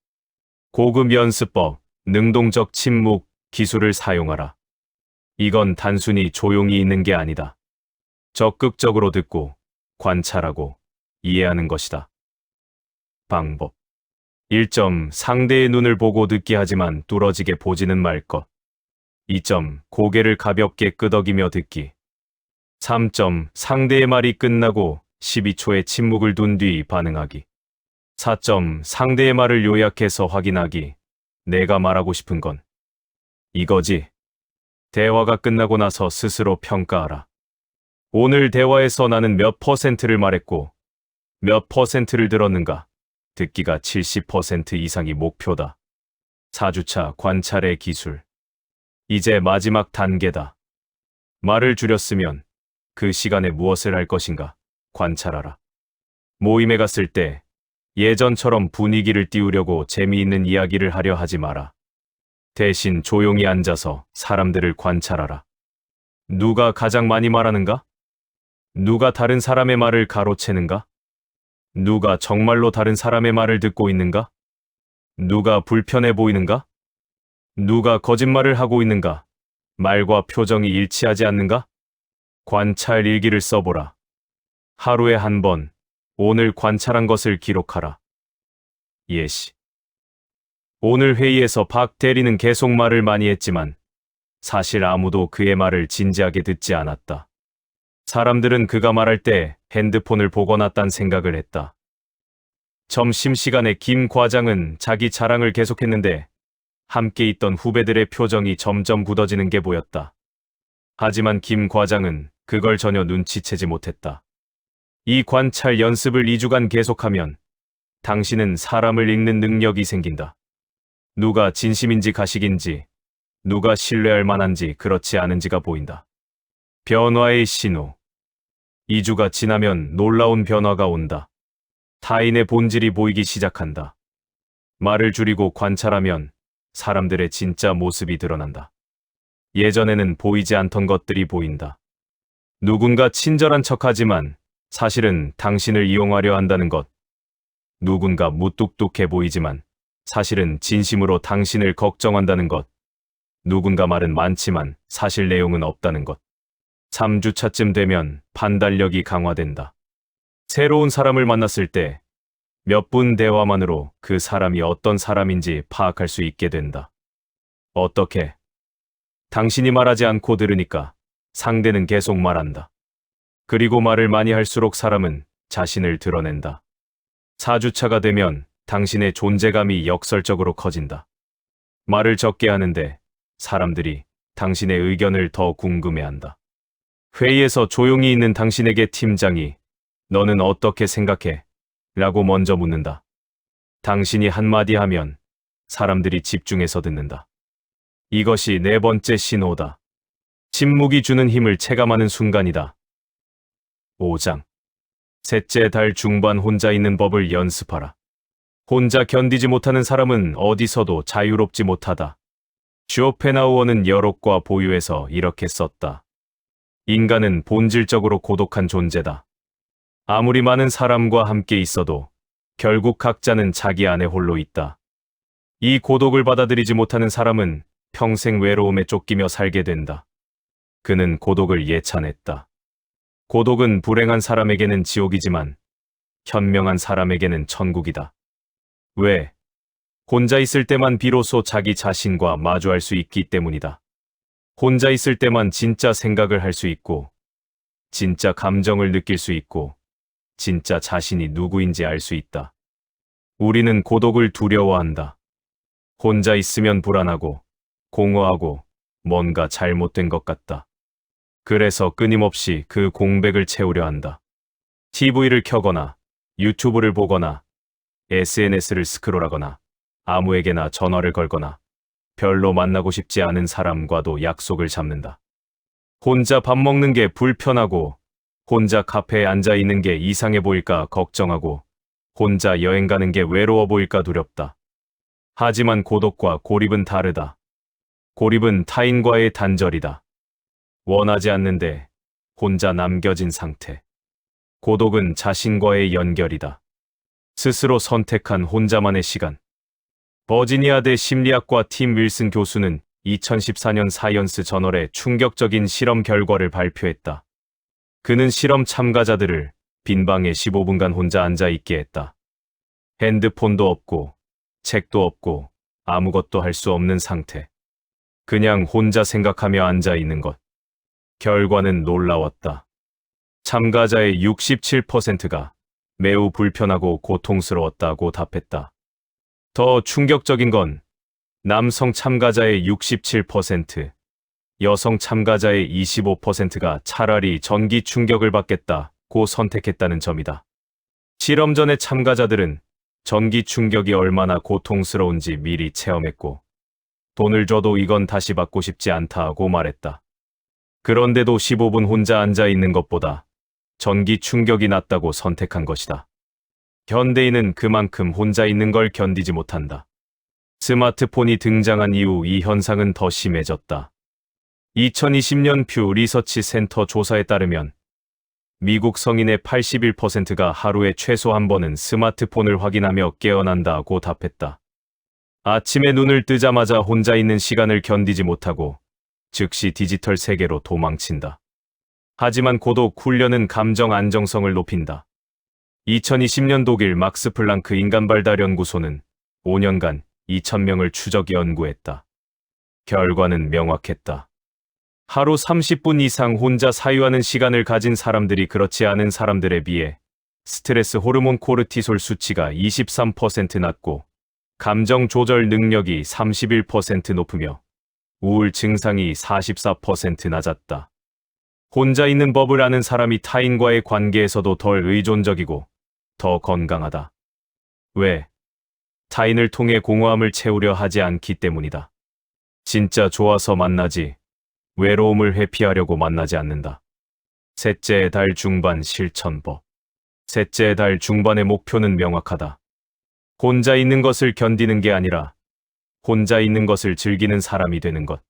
고급 연습법, 능동적 침묵 기술을 사용하라. 이건 단순히 조용히 있는 게 아니다. 적극적으로 듣고 관찰하고 이해하는 것이다. 방법 1점. 상대의 눈을 보고 듣게 하지만 뚫어지게 보지는 말 것. 2점. 고개를 가볍게 끄덕이며 듣기. 3점. 상대의 말이 끝나고 12초의 침묵을 둔 뒤 반응하기. 4점. 상대의 말을 요약해서 확인하기. 내가 말하고 싶은 건 이거지. 대화가 끝나고 나서 스스로 평가하라. 오늘 대화에서 나는 몇 퍼센트를 말했고 몇 퍼센트를 들었는가? 듣기가 70% 이상이 목표다. 4주차 관찰의 기술. 이제 마지막 단계다. 말을 줄였으면 그 시간에 무엇을 할 것인가? 관찰하라. 모임에 갔을 때 예전처럼 분위기를 띄우려고 재미있는 이야기를 하려 하지 마라. 대신 조용히 앉아서 사람들을 관찰하라. 누가 가장 많이 말하는가? 누가 다른 사람의 말을 가로채는가? 누가 정말로 다른 사람의 말을 듣고 있는가? 누가 불편해 보이는가? 누가 거짓말을 하고 있는가? 말과 표정이 일치하지 않는가? 관찰 일기를 써보라. 하루에 한 번, 오늘 관찰한 것을 기록하라. 예시. 오늘 회의에서 박 대리는 계속 말을 많이 했지만 사실 아무도 그의 말을 진지하게 듣지 않았다. 사람들은 그가 말할 때 핸드폰을 보거나 딴 생각을 했다. 점심시간에 김 과장은 자기 자랑을 계속했는데 함께 있던 후배들의 표정이 점점 굳어지는 게 보였다. 하지만 김 과장은 그걸 전혀 눈치채지 못했다. 이 관찰 연습을 2주간 계속하면 당신은 사람을 읽는 능력이 생긴다. 누가 진심인지 가식인지, 누가 신뢰할 만한지 그렇지 않은지가 보인다. 변화의 신호. 2주가 지나면 놀라운 변화가 온다. 타인의 본질이 보이기 시작한다. 말을 줄이고 관찰하면 사람들의 진짜 모습이 드러난다. 예전에는 보이지 않던 것들이 보인다. 누군가 친절한 척하지만 사실은 당신을 이용하려 한다는 것. 누군가 무뚝뚝해 보이지만 사실은 진심으로 당신을 걱정한다는 것. 누군가 말은 많지만 사실 내용은 없다는 것. 3주차쯤 되면 판단력이 강화된다. 새로운 사람을 만났을 때 몇 분 대화만으로 그 사람이 어떤 사람인지 파악할 수 있게 된다. 어떻게? 당신이 말하지 않고 들으니까 상대는 계속 말한다. 그리고 말을 많이 할수록 사람은 자신을 드러낸다. 4주차가 되면 당신의 존재감이 역설적으로 커진다. 말을 적게 하는데 사람들이 당신의 의견을 더 궁금해한다. 회의에서 조용히 있는 당신에게 팀장이 너는 어떻게 생각해? 라고 먼저 묻는다. 당신이 한마디 하면 사람들이 집중해서 듣는다. 이것이 4번째 신호다. 침묵이 주는 힘을 체감하는 순간이다. 5장. 셋째 달 중반 혼자 있는 법을 연습하라. 혼자 견디지 못하는 사람은 어디서도 자유롭지 못하다. 쇼펜하우어는 여록과 보유에서 이렇게 썼다. 인간은 본질적으로 고독한 존재다. 아무리 많은 사람과 함께 있어도 결국 각자는 자기 안에 홀로 있다. 이 고독을 받아들이지 못하는 사람은 평생 외로움에 쫓기며 살게 된다. 그는 고독을 예찬했다. 고독은 불행한 사람에게는 지옥이지만 현명한 사람에게는 천국이다. 왜? 혼자 있을 때만 비로소 자기 자신과 마주할 수 있기 때문이다. 혼자 있을 때만 진짜 생각을 할 수 있고, 진짜 감정을 느낄 수 있고, 진짜 자신이 누구인지 알 수 있다. 우리는 고독을 두려워한다. 혼자 있으면 불안하고, 공허하고, 뭔가 잘못된 것 같다. 그래서 끊임없이 그 공백을 채우려 한다. TV를 켜거나, 유튜브를 보거나, SNS를 스크롤하거나, 아무에게나 전화를 걸거나, 별로 만나고 싶지 않은 사람과도 약속을 잡는다. 혼자 밥 먹는 게 불편하고, 혼자 카페에 앉아 있는 게 이상해 보일까 걱정하고, 혼자 여행 가는 게 외로워 보일까 두렵다. 하지만 고독과 고립은 다르다. 고립은 타인과의 단절이다. 원하지 않는데 혼자 남겨진 상태. 고독은 자신과의 연결이다. 스스로 선택한 혼자만의 시간. 버지니아대 심리학과 팀 윌슨 교수는 2014년 사이언스 저널에 충격적인 실험 결과를 발표했다. 그는 실험 참가자들을 빈 방에 15분간 혼자 앉아 있게 했다. 핸드폰도 없고, 책도 없고, 아무것도 할 수 없는 상태. 그냥 혼자 생각하며 앉아 있는 것. 결과는 놀라웠다. 참가자의 67%가 매우 불편하고 고통스러웠다고 답했다. 더 충격적인 건 남성 참가자의 67%, 여성 참가자의 25%가 차라리 전기 충격을 받겠다고 선택했다는 점이다. 실험 전에 참가자들은 전기 충격이 얼마나 고통스러운지 미리 체험했고, 돈을 줘도 이건 다시 받고 싶지 않다고 말했다. 그런데도 15분 혼자 앉아 있는 것보다 전기 충격이 낫다고 선택한 것이다. 현대인은 그만큼 혼자 있는 걸 견디지 못한다. 스마트폰이 등장한 이후 이 현상은 더 심해졌다. 2020년 퓨 리서치 센터 조사에 따르면 미국 성인의 81%가 하루에 최소 한 번은 스마트폰을 확인하며 깨어난다고 답했다. 아침에 눈을 뜨자마자 혼자 있는 시간을 견디지 못하고 즉시 디지털 세계로 도망친다. 하지만 고독 훈련은 감정 안정성을 높인다. 2020년 독일 막스 플랑크 인간발달연구소는 5년간 2,000명을 추적 연구했다. 결과는 명확했다. 하루 30분 이상 혼자 사유하는 시간을 가진 사람들이 그렇지 않은 사람들에 비해 스트레스 호르몬 코르티솔 수치가 23% 낮고 감정 조절 능력이 31% 높으며 우울 증상이 44% 낮았다. 혼자 있는 법을 아는 사람이 타인과의 관계에서도 덜 의존적이고 더 건강하다. 왜? 타인을 통해 공허함을 채우려 하지 않기 때문이다. 진짜 좋아서 만나지, 외로움을 회피하려고 만나지 않는다. 셋째 달 중반 실천법. 셋째 달 중반의 목표는 명확하다. 혼자 있는 것을 견디는 게 아니라 혼자 있는 것을 즐기는 사람이 되는 것.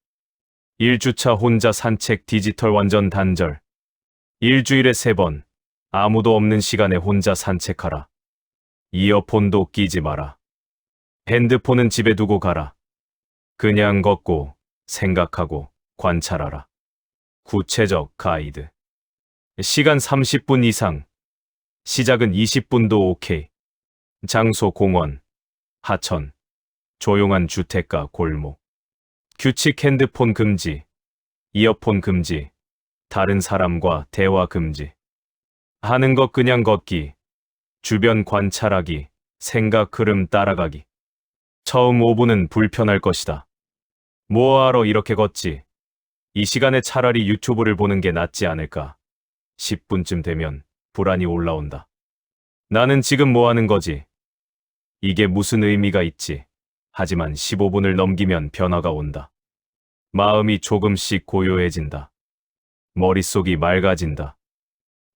1주차 혼자 산책 디지털 완전 단절. 일주일에 3번, 아무도 없는 시간에 혼자 산책하라. 이어폰도 끼지 마라. 핸드폰은 집에 두고 가라. 그냥 걷고, 생각하고, 관찰하라. 구체적 가이드. 시간 30분 이상. 시작은 20분도 오케이. 장소 공원, 하천, 조용한 주택가 골목. 규칙 핸드폰 금지, 이어폰 금지, 다른 사람과 대화 금지. 하는 것 그냥 걷기, 주변 관찰하기, 생각 흐름 따라가기. 처음 5분은 불편할 것이다. 뭐하러 이렇게 걷지? 이 시간에 차라리 유튜브를 보는 게 낫지 않을까? 10분쯤 되면 불안이 올라온다. 나는 지금 뭐 하는 거지? 이게 무슨 의미가 있지? 하지만 15분을 넘기면 변화가 온다. 마음이 조금씩 고요해진다. 머릿속이 맑아진다.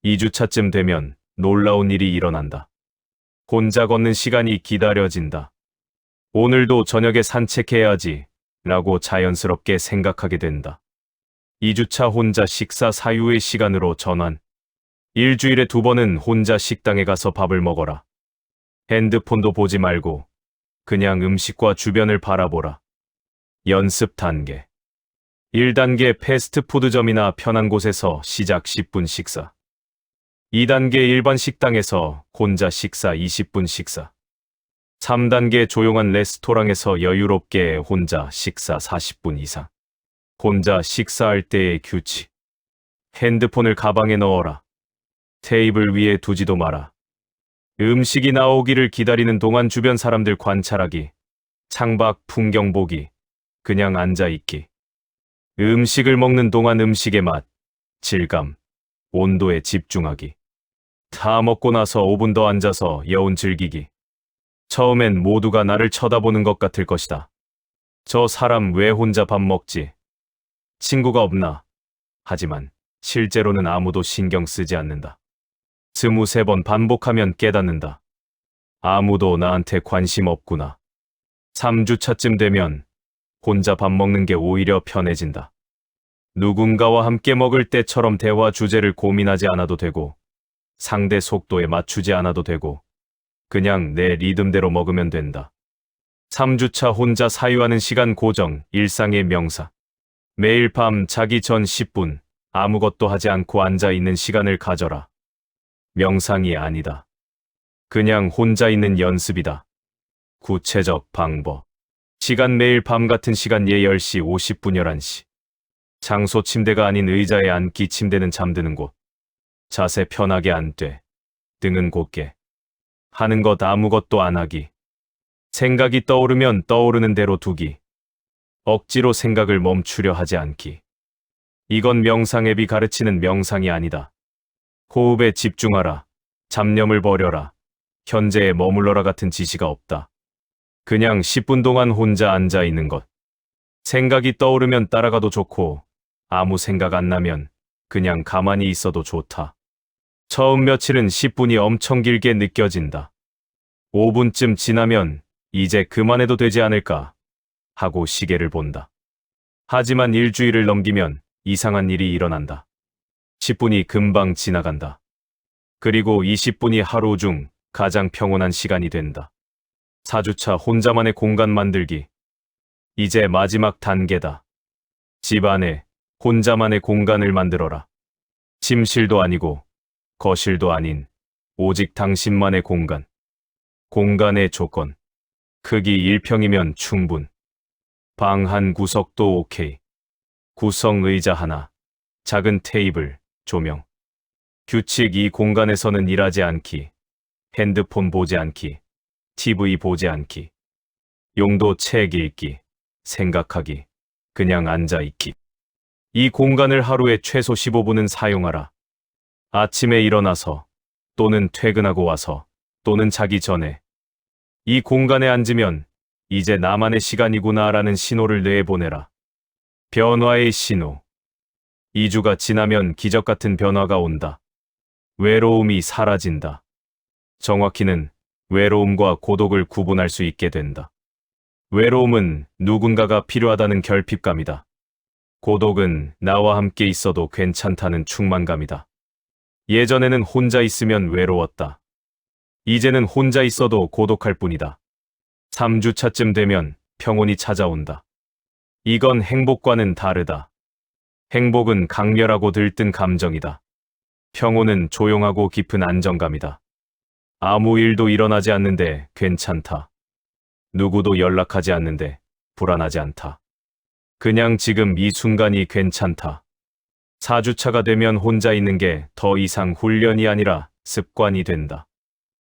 2주차쯤 되면 놀라운 일이 일어난다. 혼자 걷는 시간이 기다려진다. 오늘도 저녁에 산책해야지 라고 자연스럽게 생각하게 된다. 2주차 혼자 식사 사유의 시간으로 전환. 일주일에 2번은 혼자 식당에 가서 밥을 먹어라. 핸드폰도 보지 말고 그냥 음식과 주변을 바라보라. 연습 단계. 1단계 패스트푸드점이나 편한 곳에서 시작 10분 식사. 2단계 일반 식당에서 혼자 식사 20분 식사. 3단계 조용한 레스토랑에서 여유롭게 혼자 식사 40분 이상. 혼자 식사할 때의 규칙. 핸드폰을 가방에 넣어라. 테이블 위에 두지도 마라. 음식이 나오기를 기다리는 동안 주변 사람들 관찰하기. 창밖 풍경 보기. 그냥 앉아있기. 음식을 먹는 동안 음식의 맛, 질감, 온도에 집중하기. 다 먹고 나서 5분 더 앉아서 여운 즐기기. 처음엔 모두가 나를 쳐다보는 것 같을 것이다. 저 사람 왜 혼자 밥 먹지? 친구가 없나? 하지만 실제로는 아무도 신경 쓰지 않는다. 23번 반복하면 깨닫는다. 아무도 나한테 관심 없구나. 3주차쯤 되면 혼자 밥 먹는 게 오히려 편해진다. 누군가와 함께 먹을 때처럼 대화 주제를 고민하지 않아도 되고, 상대 속도에 맞추지 않아도 되고, 그냥 내 리듬대로 먹으면 된다. 3주차 혼자 사유하는 시간 고정, 일상의 명사. 매일 밤 자기 전 10분, 아무것도 하지 않고 앉아 있는 시간을 가져라. 명상이 아니다. 그냥 혼자 있는 연습이다. 구체적 방법. 시간 매일 밤 같은 시간 예 10시 50분 11시. 장소 침대가 아닌 의자에 앉기 침대는 잠드는 곳. 자세 편하게 앉되. 등은 곧게. 하는 것 아무것도 안 하기. 생각이 떠오르면 떠오르는 대로 두기. 억지로 생각을 멈추려 하지 않기. 이건 명상 앱이 가르치는 명상이 아니다. 호흡에 집중하라. 잡념을 버려라. 현재에 머물러라 같은 지시가 없다. 그냥 10분 동안 혼자 앉아 있는 것. 생각이 떠오르면 따라가도 좋고, 아무 생각 안 나면 그냥 가만히 있어도 좋다. 처음 며칠은 10분이 엄청 길게 느껴진다. 5분쯤 지나면 이제 그만해도 되지 않을까 하고 시계를 본다. 하지만 일주일을 넘기면 이상한 일이 일어난다. 10분이 금방 지나간다. 그리고 20분이 하루 중 가장 평온한 시간이 된다. 4주차 혼자만의 공간 만들기. 이제 마지막 단계다. 집 안에 혼자만의 공간을 만들어라. 침실도 아니고 거실도 아닌 오직 당신만의 공간. 공간의 조건. 크기 1평이면 충분. 방 한 구석도 오케이. 구성 의자 하나. 작은 테이블, 조명. 규칙 이 공간에서는 일하지 않기. 핸드폰 보지 않기. TV 보지 않기. 용도 책 읽기. 생각하기. 그냥 앉아 있기. 이 공간을 하루에 최소 15분은 사용하라. 아침에 일어나서 또는 퇴근하고 와서 또는 자기 전에 이 공간에 앉으면 이제 나만의 시간이구나라는 신호를 뇌에 보내라. 변화의 신호. 2주가 지나면 기적 같은 변화가 온다. 외로움이 사라진다. 정확히는 외로움과 고독을 구분할 수 있게 된다. 외로움은 누군가가 필요하다는 결핍감이다. 고독은 나와 함께 있어도 괜찮다는 충만감이다. 예전에는 혼자 있으면 외로웠다. 이제는 혼자 있어도 고독할 뿐이다. 3주차쯤 되면 평온이 찾아온다. 이건 행복과는 다르다. 행복은 강렬하고 들뜬 감정이다. 평온은 조용하고 깊은 안정감이다. 아무 일도 일어나지 않는데 괜찮다. 누구도 연락하지 않는데 불안하지 않다. 그냥 지금 이 순간이 괜찮다. 4주차가 되면 혼자 있는 게 더 이상 훈련이 아니라 습관이 된다.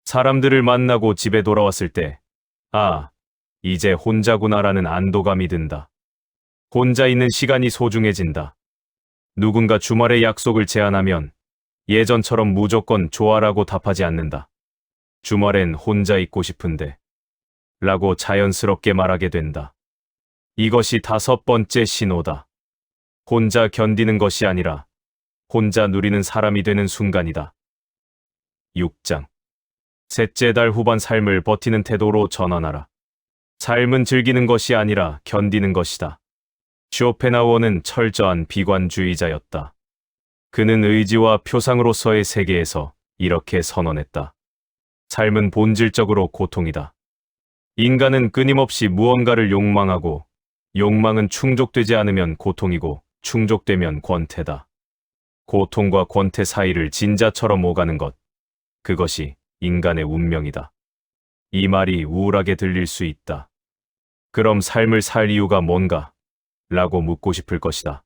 사람들을 만나고 집에 돌아왔을 때, 아, 이제 혼자구나라는 안도감이 든다. 혼자 있는 시간이 소중해진다. 누군가 주말에 약속을 제안하면 예전처럼 무조건 좋아라고 답하지 않는다. 주말엔 혼자 있고 싶은데 라고 자연스럽게 말하게 된다. 이것이 5번째 신호다. 혼자 견디는 것이 아니라 혼자 누리는 사람이 되는 순간이다. 6장. 셋째 달 후반 삶을 버티는 태도로 전환하라. 삶은 즐기는 것이 아니라 견디는 것이다. 쇼펜하우어는 철저한 비관주의자였다. 그는 의지와 표상으로서의 세계에서 이렇게 선언했다. 삶은 본질적으로 고통이다. 인간은 끊임없이 무언가를 욕망하고, 욕망은 충족되지 않으면 고통이고, 충족되면 권태다. 고통과 권태 사이를 진자처럼 오가는 것, 그것이 인간의 운명이다. 이 말이 우울하게 들릴 수 있다. 그럼 삶을 살 이유가 뭔가? 라고 묻고 싶을 것이다.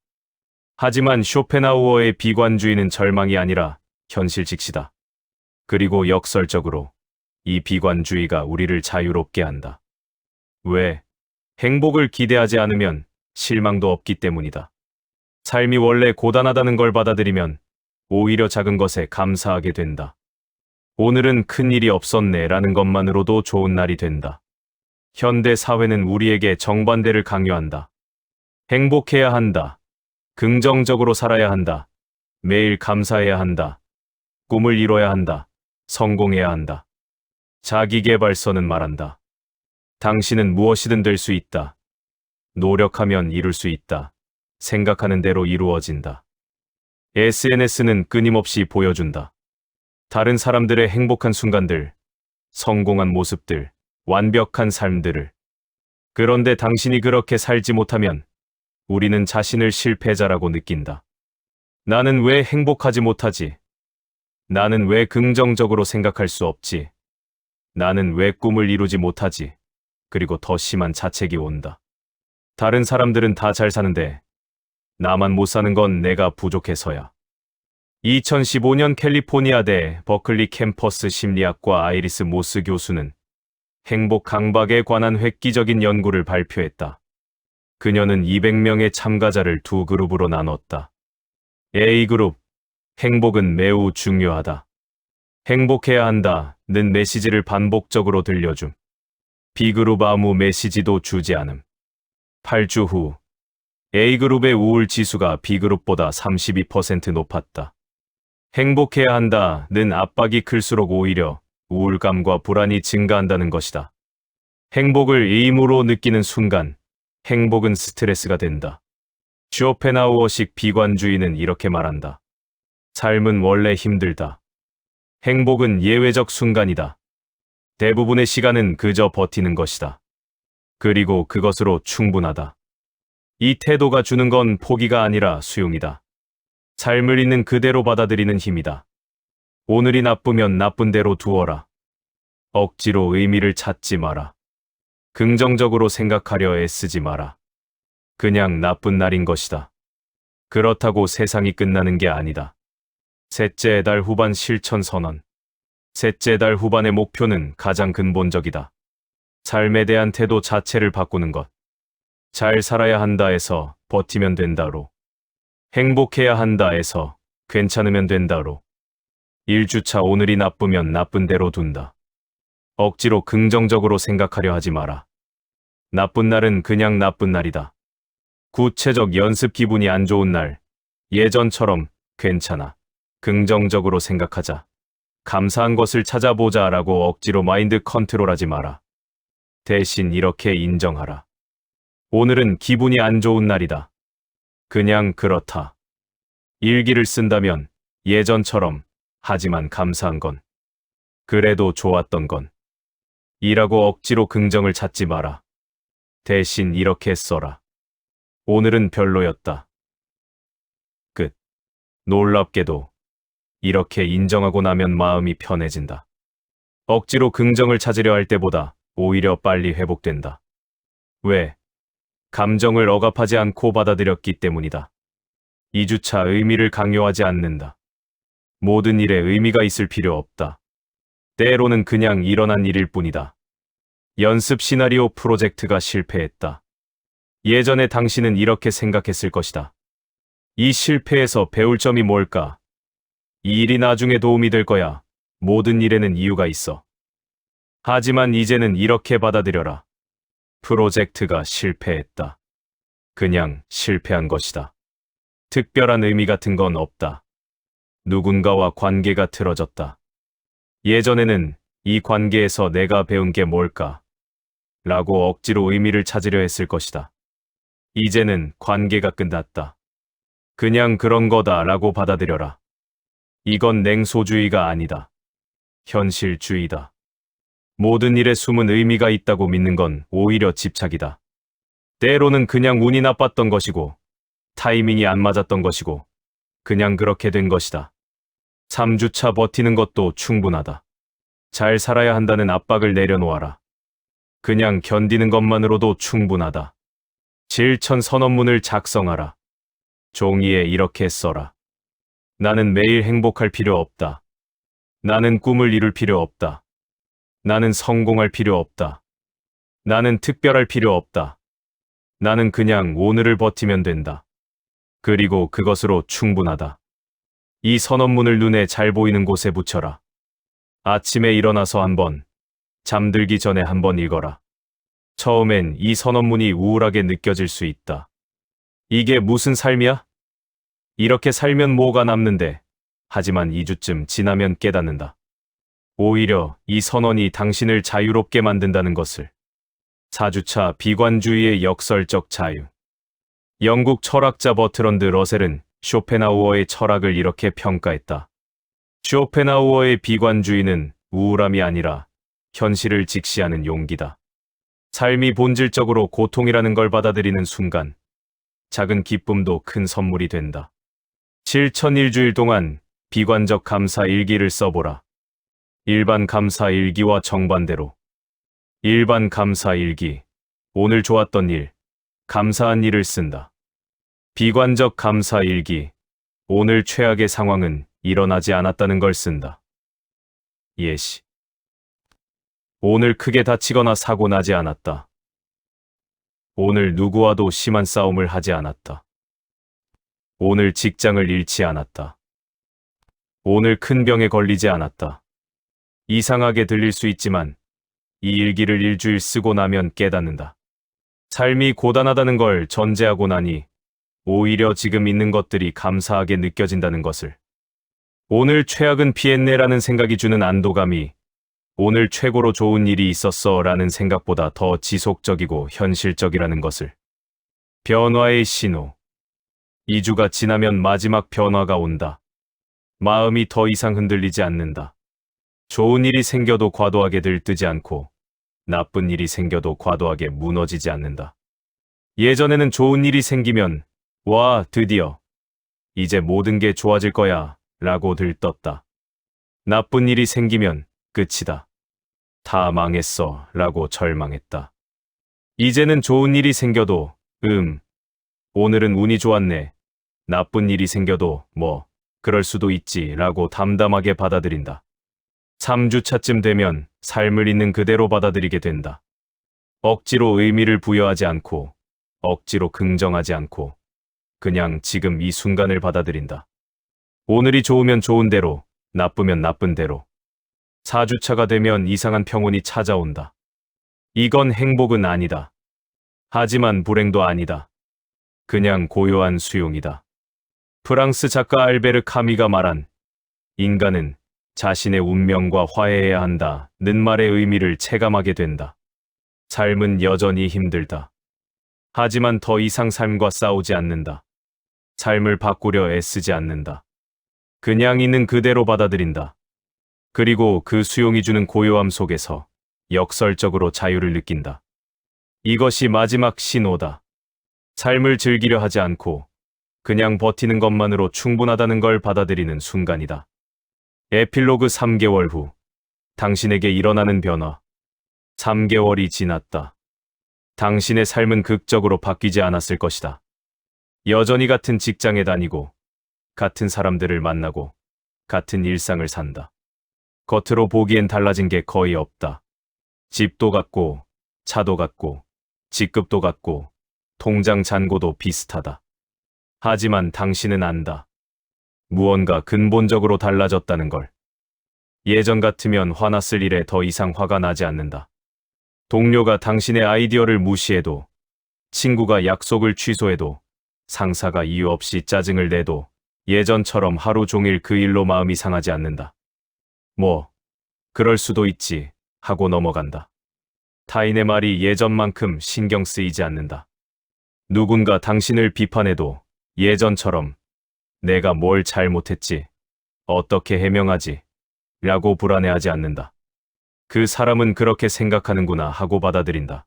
하지만 쇼펜하우어의 비관주의는 절망이 아니라 현실 직시다. 그리고 역설적으로 이 비관주의가 우리를 자유롭게 한다. 왜? 행복을 기대하지 않으면 실망도 없기 때문이다. 삶이 원래 고단하다는 걸 받아들이면 오히려 작은 것에 감사하게 된다. 오늘은 큰일이 없었네 라는 것만으로도 좋은 날이 된다. 현대 사회는 우리에게 정반대를 강요한다. 행복해야 한다. 긍정적으로 살아야 한다. 매일 감사해야 한다. 꿈을 이뤄야 한다. 성공해야 한다. 자기계발서는 말한다. 당신은 무엇이든 될 수 있다. 노력하면 이룰 수 있다. 생각하는 대로 이루어진다. SNS는 끊임없이 보여준다. 다른 사람들의 행복한 순간들, 성공한 모습들, 완벽한 삶들을. 그런데 당신이 그렇게 살지 못하면 우리는 자신을 실패자라고 느낀다. 나는 왜 행복하지 못하지? 나는 왜 긍정적으로 생각할 수 없지? 나는 왜 꿈을 이루지 못하지? 그리고 더 심한 자책이 온다. 다른 사람들은 다 잘 사는데 나만 못 사는 건 내가 부족해서야. 2015년 캘리포니아대 버클리 캠퍼스 심리학과 아이리스 모스 교수는 행복 강박에 관한 획기적인 연구를 발표했다. 그녀는 200명의 참가자를 두 그룹으로 나눴다. A그룹, 행복은 매우 중요하다. 행복해야 한다는 메시지를 반복적으로 들려줌. B그룹 아무 메시지도 주지 않음. 8주 후 A그룹의 우울 지수가 B그룹보다 32% 높았다. 행복해야 한다는 압박이 클수록 오히려 우울감과 불안이 증가한다는 것이다. 행복을 의무로 느끼는 순간 행복은 스트레스가 된다. 쇼펜하우어식 비관주의는 이렇게 말한다. 삶은 원래 힘들다. 행복은 예외적 순간이다. 대부분의 시간은 그저 버티는 것이다. 그리고 그것으로 충분하다. 이 태도가 주는 건 포기가 아니라 수용이다. 삶을 있는 그대로 받아들이는 힘이다. 오늘이 나쁘면 나쁜 대로 두어라. 억지로 의미를 찾지 마라. 긍정적으로 생각하려 애쓰지 마라. 그냥 나쁜 날인 것이다. 그렇다고 세상이 끝나는 게 아니다. 셋째 달 후반 실천 선언. 셋째 달 후반의 목표는 가장 근본적이다. 삶에 대한 태도 자체를 바꾸는 것. 잘 살아야 한다에서 버티면 된다로. 행복해야 한다에서 괜찮으면 된다로. 1주차 오늘이 나쁘면 나쁜 대로 둔다. 억지로 긍정적으로 생각하려 하지 마라. 나쁜 날은 그냥 나쁜 날이다. 구체적 연습 기분이 안 좋은 날, 예전처럼 괜찮아. 긍정적으로 생각하자. 감사한 것을 찾아보자 라고 억지로 마인드 컨트롤하지 마라. 대신 이렇게 인정하라. 오늘은 기분이 안 좋은 날이다. 그냥 그렇다. 일기를 쓴다면 예전처럼 하지만 감사한 건. 그래도 좋았던 건. 이라고 억지로 긍정을 찾지 마라. 대신 이렇게 써라. 오늘은 별로였다. 끝. 놀랍게도 이렇게 인정하고 나면 마음이 편해진다. 억지로 긍정을 찾으려 할 때보다 오히려 빨리 회복된다. 왜? 감정을 억압하지 않고 받아들였기 때문이다. 2주차 의미를 강요하지 않는다. 모든 일에 의미가 있을 필요 없다. 때로는 그냥 일어난 일일 뿐이다. 연습 시나리오 프로젝트가 실패했다. 예전에 당신은 이렇게 생각했을 것이다. 이 실패에서 배울 점이 뭘까? 이 일이 나중에 도움이 될 거야. 모든 일에는 이유가 있어. 하지만 이제는 이렇게 받아들여라. 프로젝트가 실패했다. 그냥 실패한 것이다. 특별한 의미 같은 건 없다. 누군가와 관계가 틀어졌다. 예전에는 이 관계에서 내가 배운 게 뭘까? 라고 억지로 의미를 찾으려 했을 것이다. 이제는 관계가 끝났다. 그냥 그런 거다 라고 받아들여라. 이건 냉소주의가 아니다. 현실주의다. 모든 일에 숨은 의미가 있다고 믿는 건 오히려 집착이다. 때로는 그냥 운이 나빴던 것이고, 타이밍이 안 맞았던 것이고, 그냥 그렇게 된 것이다. 3주차 버티는 것도 충분하다. 잘 살아야 한다는 압박을 내려놓아라. 그냥 견디는 것만으로도 충분하다. 실천 선언문을 작성하라. 종이에 이렇게 써라. 나는 매일 행복할 필요 없다. 나는 꿈을 이룰 필요 없다. 나는 성공할 필요 없다. 나는 특별할 필요 없다. 나는 그냥 오늘을 버티면 된다. 그리고 그것으로 충분하다. 이 선언문을 눈에 잘 보이는 곳에 붙여라. 아침에 일어나서 한번, 잠들기 전에 한번 읽어라. 처음엔 이 선언문이 우울하게 느껴질 수 있다. 이게 무슨 삶이야? 이렇게 살면 뭐가 남는데? 하지만 2주쯤 지나면 깨닫는다. 오히려 이 선언이 당신을 자유롭게 만든다는 것을. 4주차 비관주의의 역설적 자유. 영국 철학자 버트런드 러셀은 쇼펜하우어의 철학을 이렇게 평가했다. 쇼펜하우어의 비관주의는 우울함이 아니라 현실을 직시하는 용기다. 삶이 본질적으로 고통이라는 걸 받아들이는 순간, 작은 기쁨도 큰 선물이 된다. 실천 일주일 동안 비관적 감사 일기를 써보라. 일반 감사 일기와 정반대로. 일반 감사 일기. 오늘 좋았던 일, 감사한 일을 쓴다. 비관적 감사 일기. 오늘 최악의 상황은 일어나지 않았다는 걸 쓴다. 예시. 오늘 크게 다치거나 사고 나지 않았다. 오늘 누구와도 심한 싸움을 하지 않았다. 오늘 직장을 잃지 않았다. 오늘 큰 병에 걸리지 않았다. 이상하게 들릴 수 있지만 이 일기를 일주일 쓰고 나면 깨닫는다. 삶이 고단하다는 걸 전제하고 나니 오히려 지금 있는 것들이 감사하게 느껴진다는 것을. 오늘 최악은 피했네라는 생각이 주는 안도감이 오늘 최고로 좋은 일이 있었어 라는 생각보다 더 지속적이고 현실적이라는 것을. 변화의 신호. 2주가 지나면 마지막 변화가 온다. 마음이 더 이상 흔들리지 않는다. 좋은 일이 생겨도 과도하게 들뜨지 않고 나쁜 일이 생겨도 과도하게 무너지지 않는다. 예전에는 좋은 일이 생기면 와, 드디어 이제 모든 게 좋아질 거야 라고 들떴다. 나쁜 일이 생기면 끝이다. 다 망했어 라고 절망했다. 이제는 좋은 일이 생겨도 오늘은 운이 좋았네. 나쁜 일이 생겨도 그럴 수도 있지 라고 담담하게 받아들인다. 3주차쯤 되면 삶을 있는 그대로 받아들이게 된다. 억지로 의미를 부여하지 않고 억지로 긍정하지 않고 그냥 지금 이 순간을 받아들인다. 오늘이 좋으면 좋은 대로, 나쁘면 나쁜 대로. 4주차가 되면 이상한 평온이 찾아온다. 이건 행복은 아니다. 하지만 불행도 아니다. 그냥 고요한 수용이다. 프랑스 작가 알베르 카미가 말한 인간은 자신의 운명과 화해해야 한다는 말의 의미를 체감하게 된다. 삶은 여전히 힘들다. 하지만 더 이상 삶과 싸우지 않는다. 삶을 바꾸려 애쓰지 않는다. 그냥 있는 그대로 받아들인다. 그리고 그 수용이 주는 고요함 속에서 역설적으로 자유를 느낀다. 이것이 마지막 신호다. 삶을 즐기려 하지 않고 그냥 버티는 것만으로 충분하다는 걸 받아들이는 순간이다. 에필로그 3개월 후 당신에게 일어나는 변화. 3개월이 지났다. 당신의 삶은 극적으로 바뀌지 않았을 것이다. 여전히 같은 직장에 다니고 같은 사람들을 만나고 같은 일상을 산다. 겉으로 보기엔 달라진 게 거의 없다. 집도 같고 차도 같고 직급도 같고 통장 잔고도 비슷하다. 하지만 당신은 안다. 무언가 근본적으로 달라졌다는 걸. 예전 같으면 화났을 일에 더 이상 화가 나지 않는다. 동료가 당신의 아이디어를 무시해도, 친구가 약속을 취소해도, 상사가 이유 없이 짜증을 내도 예전처럼 하루 종일 그 일로 마음이 상하지 않는다. 그럴 수도 있지 하고 넘어간다. 타인의 말이 예전만큼 신경 쓰이지 않는다. 누군가 당신을 비판해도 예전처럼 내가 뭘 잘못했지, 어떻게 해명하지 라고 불안해하지 않는다. 그 사람은 그렇게 생각하는구나 하고 받아들인다.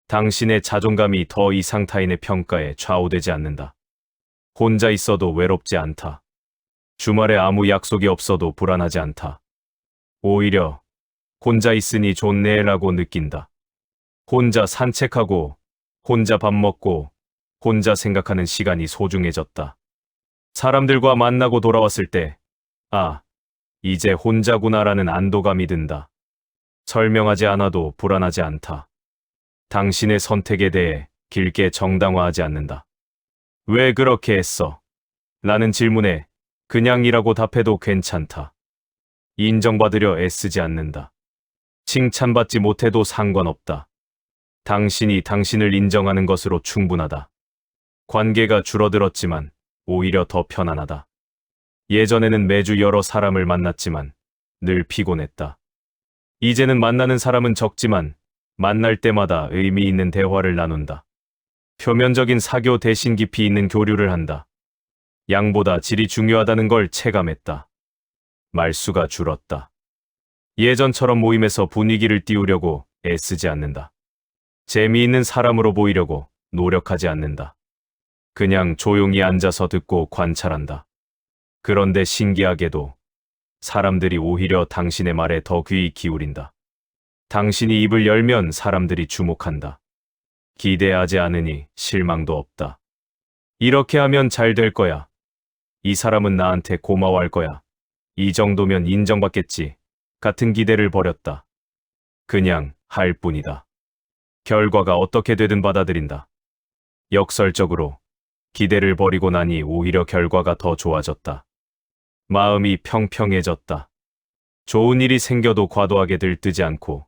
당신의 자존감이 더 이상 타인의 평가에 좌우되지 않는다. 혼자 있어도 외롭지 않다. 주말에 아무 약속이 없어도 불안하지 않다. 오히려 혼자 있으니 좋네라고 느낀다. 혼자 산책하고, 혼자 밥 먹고, 혼자 생각하는 시간이 소중해졌다. 사람들과 만나고 돌아왔을 때, 이제 혼자구나라는 안도감이 든다. 설명하지 않아도 불안하지 않다. 당신의 선택에 대해 길게 정당화하지 않는다. 왜 그렇게 했어? 라는 질문에 그냥이라고 답해도 괜찮다. 인정받으려 애쓰지 않는다. 칭찬받지 못해도 상관없다. 당신이 당신을 인정하는 것으로 충분하다. 관계가 줄어들었지만 오히려 더 편안하다. 예전에는 매주 여러 사람을 만났지만 늘 피곤했다. 이제는 만나는 사람은 적지만 만날 때마다 의미 있는 대화를 나눈다. 표면적인 사교 대신 깊이 있는 교류를 한다. 양보다 질이 중요하다는 걸 체감했다. 말수가 줄었다. 예전처럼 모임에서 분위기를 띄우려고 애쓰지 않는다. 재미있는 사람으로 보이려고 노력하지 않는다. 그냥 조용히 앉아서 듣고 관찰한다. 그런데 신기하게도 사람들이 오히려 당신의 말에 더 귀 기울인다. 당신이 입을 열면 사람들이 주목한다. 기대하지 않으니 실망도 없다. 이렇게 하면 잘 될 거야. 이 사람은 나한테 고마워할 거야. 이 정도면 인정받겠지. 같은 기대를 버렸다. 그냥 할 뿐이다. 결과가 어떻게 되든 받아들인다. 역설적으로 기대를 버리고 나니 오히려 결과가 더 좋아졌다. 마음이 평평해졌다. 좋은 일이 생겨도 과도하게 들뜨지 않고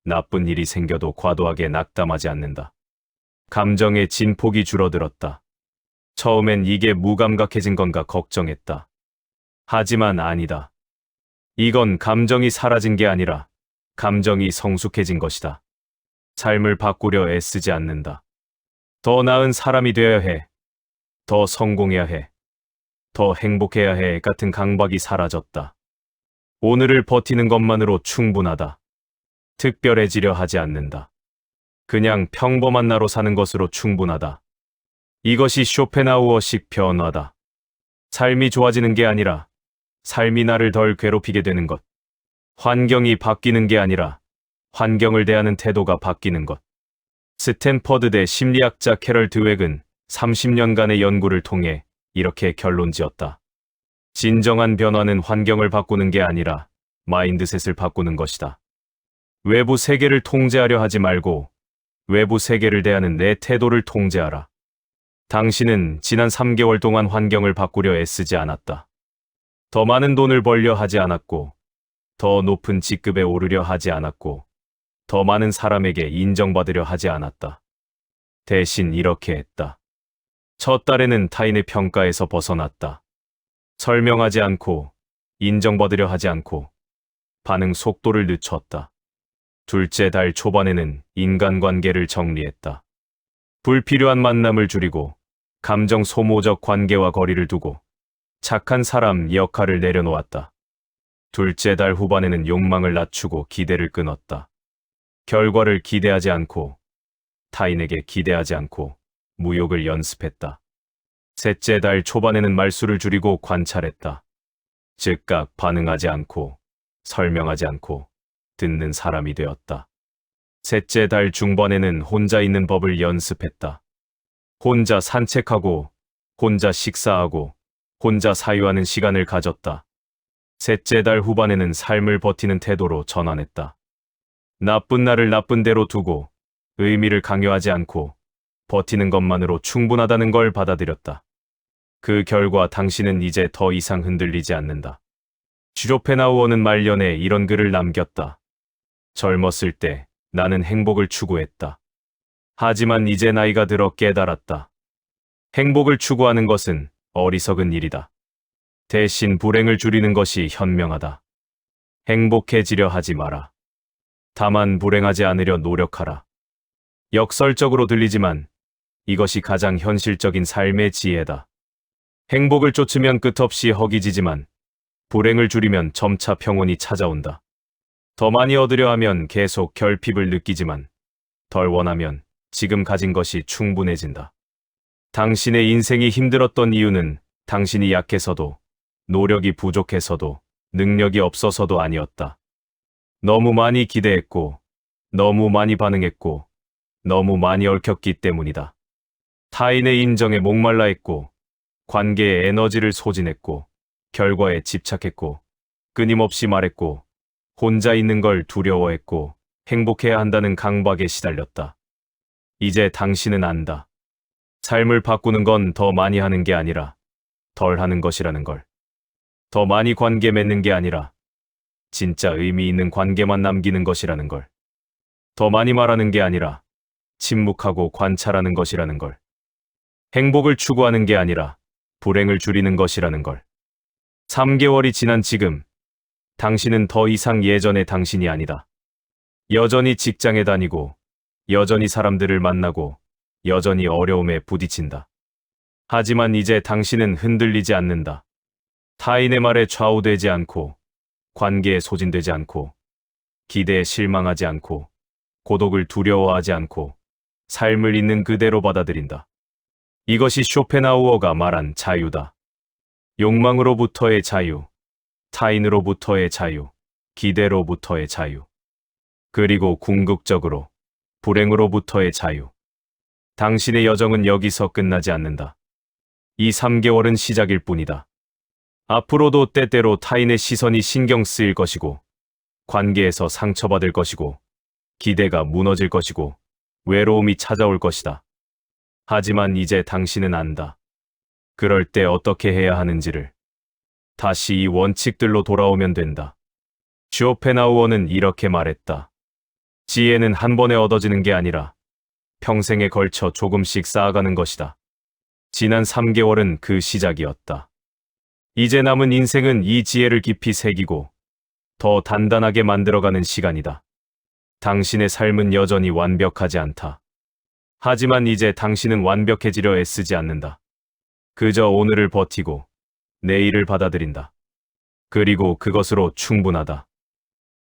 나쁜 일이 생겨도 과도하게 낙담하지 않는다. 감정의 진폭이 줄어들었다. 처음엔 이게 무감각해진 건가 걱정했다. 하지만 아니다. 이건 감정이 사라진 게 아니라 감정이 성숙해진 것이다. 삶을 바꾸려 애쓰지 않는다. 더 나은 사람이 되어야 해. 더 성공해야 해. 더 행복해야 해 같은 강박이 사라졌다. 오늘을 버티는 것만으로 충분하다. 특별해지려 하지 않는다. 그냥 평범한 나로 사는 것으로 충분하다. 이것이 쇼펜하우어식 변화다. 삶이 좋아지는 게 아니라 삶이 나를 덜 괴롭히게 되는 것. 환경이 바뀌는 게 아니라 환경을 대하는 태도가 바뀌는 것. 스탠퍼드대 심리학자 캐럴 드웩은 30년간의 연구를 통해 이렇게 결론지었다. 진정한 변화는 환경을 바꾸는 게 아니라 마인드셋을 바꾸는 것이다. 외부 세계를 통제하려 하지 말고 외부 세계를 대하는 내 태도를 통제하라. 당신은 지난 3개월 동안 환경을 바꾸려 애쓰지 않았다. 더 많은 돈을 벌려 하지 않았고, 더 높은 직급에 오르려 하지 않았고, 더 많은 사람에게 인정받으려 하지 않았다. 대신 이렇게 했다. 첫 달에는 타인의 평가에서 벗어났다. 설명하지 않고, 인정받으려 하지 않고, 반응 속도를 늦췄다. 둘째 달 초반에는 인간관계를 정리했다. 불필요한 만남을 줄이고, 감정 소모적 관계와 거리를 두고, 착한 사람 역할을 내려놓았다. 둘째 달 후반에는 욕망을 낮추고 기대를 끊었다. 결과를 기대하지 않고, 타인에게 기대하지 않고, 무욕을 연습했다. 셋째 달 초반에는 말수를 줄이고 관찰했다. 즉각 반응하지 않고, 설명하지 않고, 듣는 사람이 되었다. 셋째 달 중반에는 혼자 있는 법을 연습했다. 혼자 산책하고, 혼자 식사하고, 혼자 사유하는 시간을 가졌다. 셋째 달 후반에는 삶을 버티는 태도로 전환했다. 나쁜 날을 나쁜 대로 두고, 의미를 강요하지 않고, 버티는 것만으로 충분하다는 걸 받아들였다. 그 결과 당신은 이제 더 이상 흔들리지 않는다. 쇼펜하우어는 말년에 이런 글을 남겼다. 젊었을 때 나는 행복을 추구했다. 하지만 이제 나이가 들어 깨달았다. 행복을 추구하는 것은 어리석은 일이다. 대신 불행을 줄이는 것이 현명하다. 행복해지려 하지 마라. 다만 불행하지 않으려 노력하라. 역설적으로 들리지만 이것이 가장 현실적인 삶의 지혜다. 행복을 쫓으면 끝없이 허기지지만 불행을 줄이면 점차 평온이 찾아온다. 더 많이 얻으려 하면 계속 결핍을 느끼지만 덜 원하면 지금 가진 것이 충분해진다. 당신의 인생이 힘들었던 이유는 당신이 약해서도, 노력이 부족해서도, 능력이 없어서도 아니었다. 너무 많이 기대했고, 너무 많이 반응했고, 너무 많이 얽혔기 때문이다. 타인의 인정에 목말라 했고, 관계에 에너지를 소진했고, 결과에 집착했고, 끊임없이 말했고, 혼자 있는 걸 두려워했고, 행복해야 한다는 강박에 시달렸다. 이제 당신은 안다. 삶을 바꾸는 건 더 많이 하는 게 아니라 덜 하는 것이라는 걸. 더 많이 관계 맺는 게 아니라 진짜 의미 있는 관계만 남기는 것이라는 걸. 더 많이 말하는 게 아니라 침묵하고 관찰하는 것이라는 걸. 행복을 추구하는 게 아니라 불행을 줄이는 것이라는 걸. 3개월이 지난 지금, 당신은 더 이상 예전의 당신이 아니다. 여전히 직장에 다니고, 여전히 사람들을 만나고, 여전히 어려움에 부딪힌다. 하지만 이제 당신은 흔들리지 않는다. 타인의 말에 좌우되지 않고, 관계에 소진되지 않고, 기대에 실망하지 않고, 고독을 두려워하지 않고, 삶을 있는 그대로 받아들인다. 이것이 쇼펜하우어가 말한 자유다. 욕망으로부터의 자유, 타인으로부터의 자유, 기대로부터의 자유, 그리고 궁극적으로 불행으로부터의 자유. 당신의 여정은 여기서 끝나지 않는다. 이 3개월은 시작일 뿐이다. 앞으로도 때때로 타인의 시선이 신경 쓰일 것이고, 관계에서 상처받을 것이고, 기대가 무너질 것이고, 외로움이 찾아올 것이다. 하지만 이제 당신은 안다. 그럴 때 어떻게 해야 하는지를. 다시 이 원칙들로 돌아오면 된다. 쇼펜하우어는 이렇게 말했다. 지혜는 한 번에 얻어지는 게 아니라 평생에 걸쳐 조금씩 쌓아가는 것이다. 지난 3개월은 그 시작이었다. 이제 남은 인생은 이 지혜를 깊이 새기고 더 단단하게 만들어가는 시간이다. 당신의 삶은 여전히 완벽하지 않다. 하지만 이제 당신은 완벽해지려 애쓰지 않는다. 그저 오늘을 버티고 내일을 받아들인다. 그리고 그것으로 충분하다.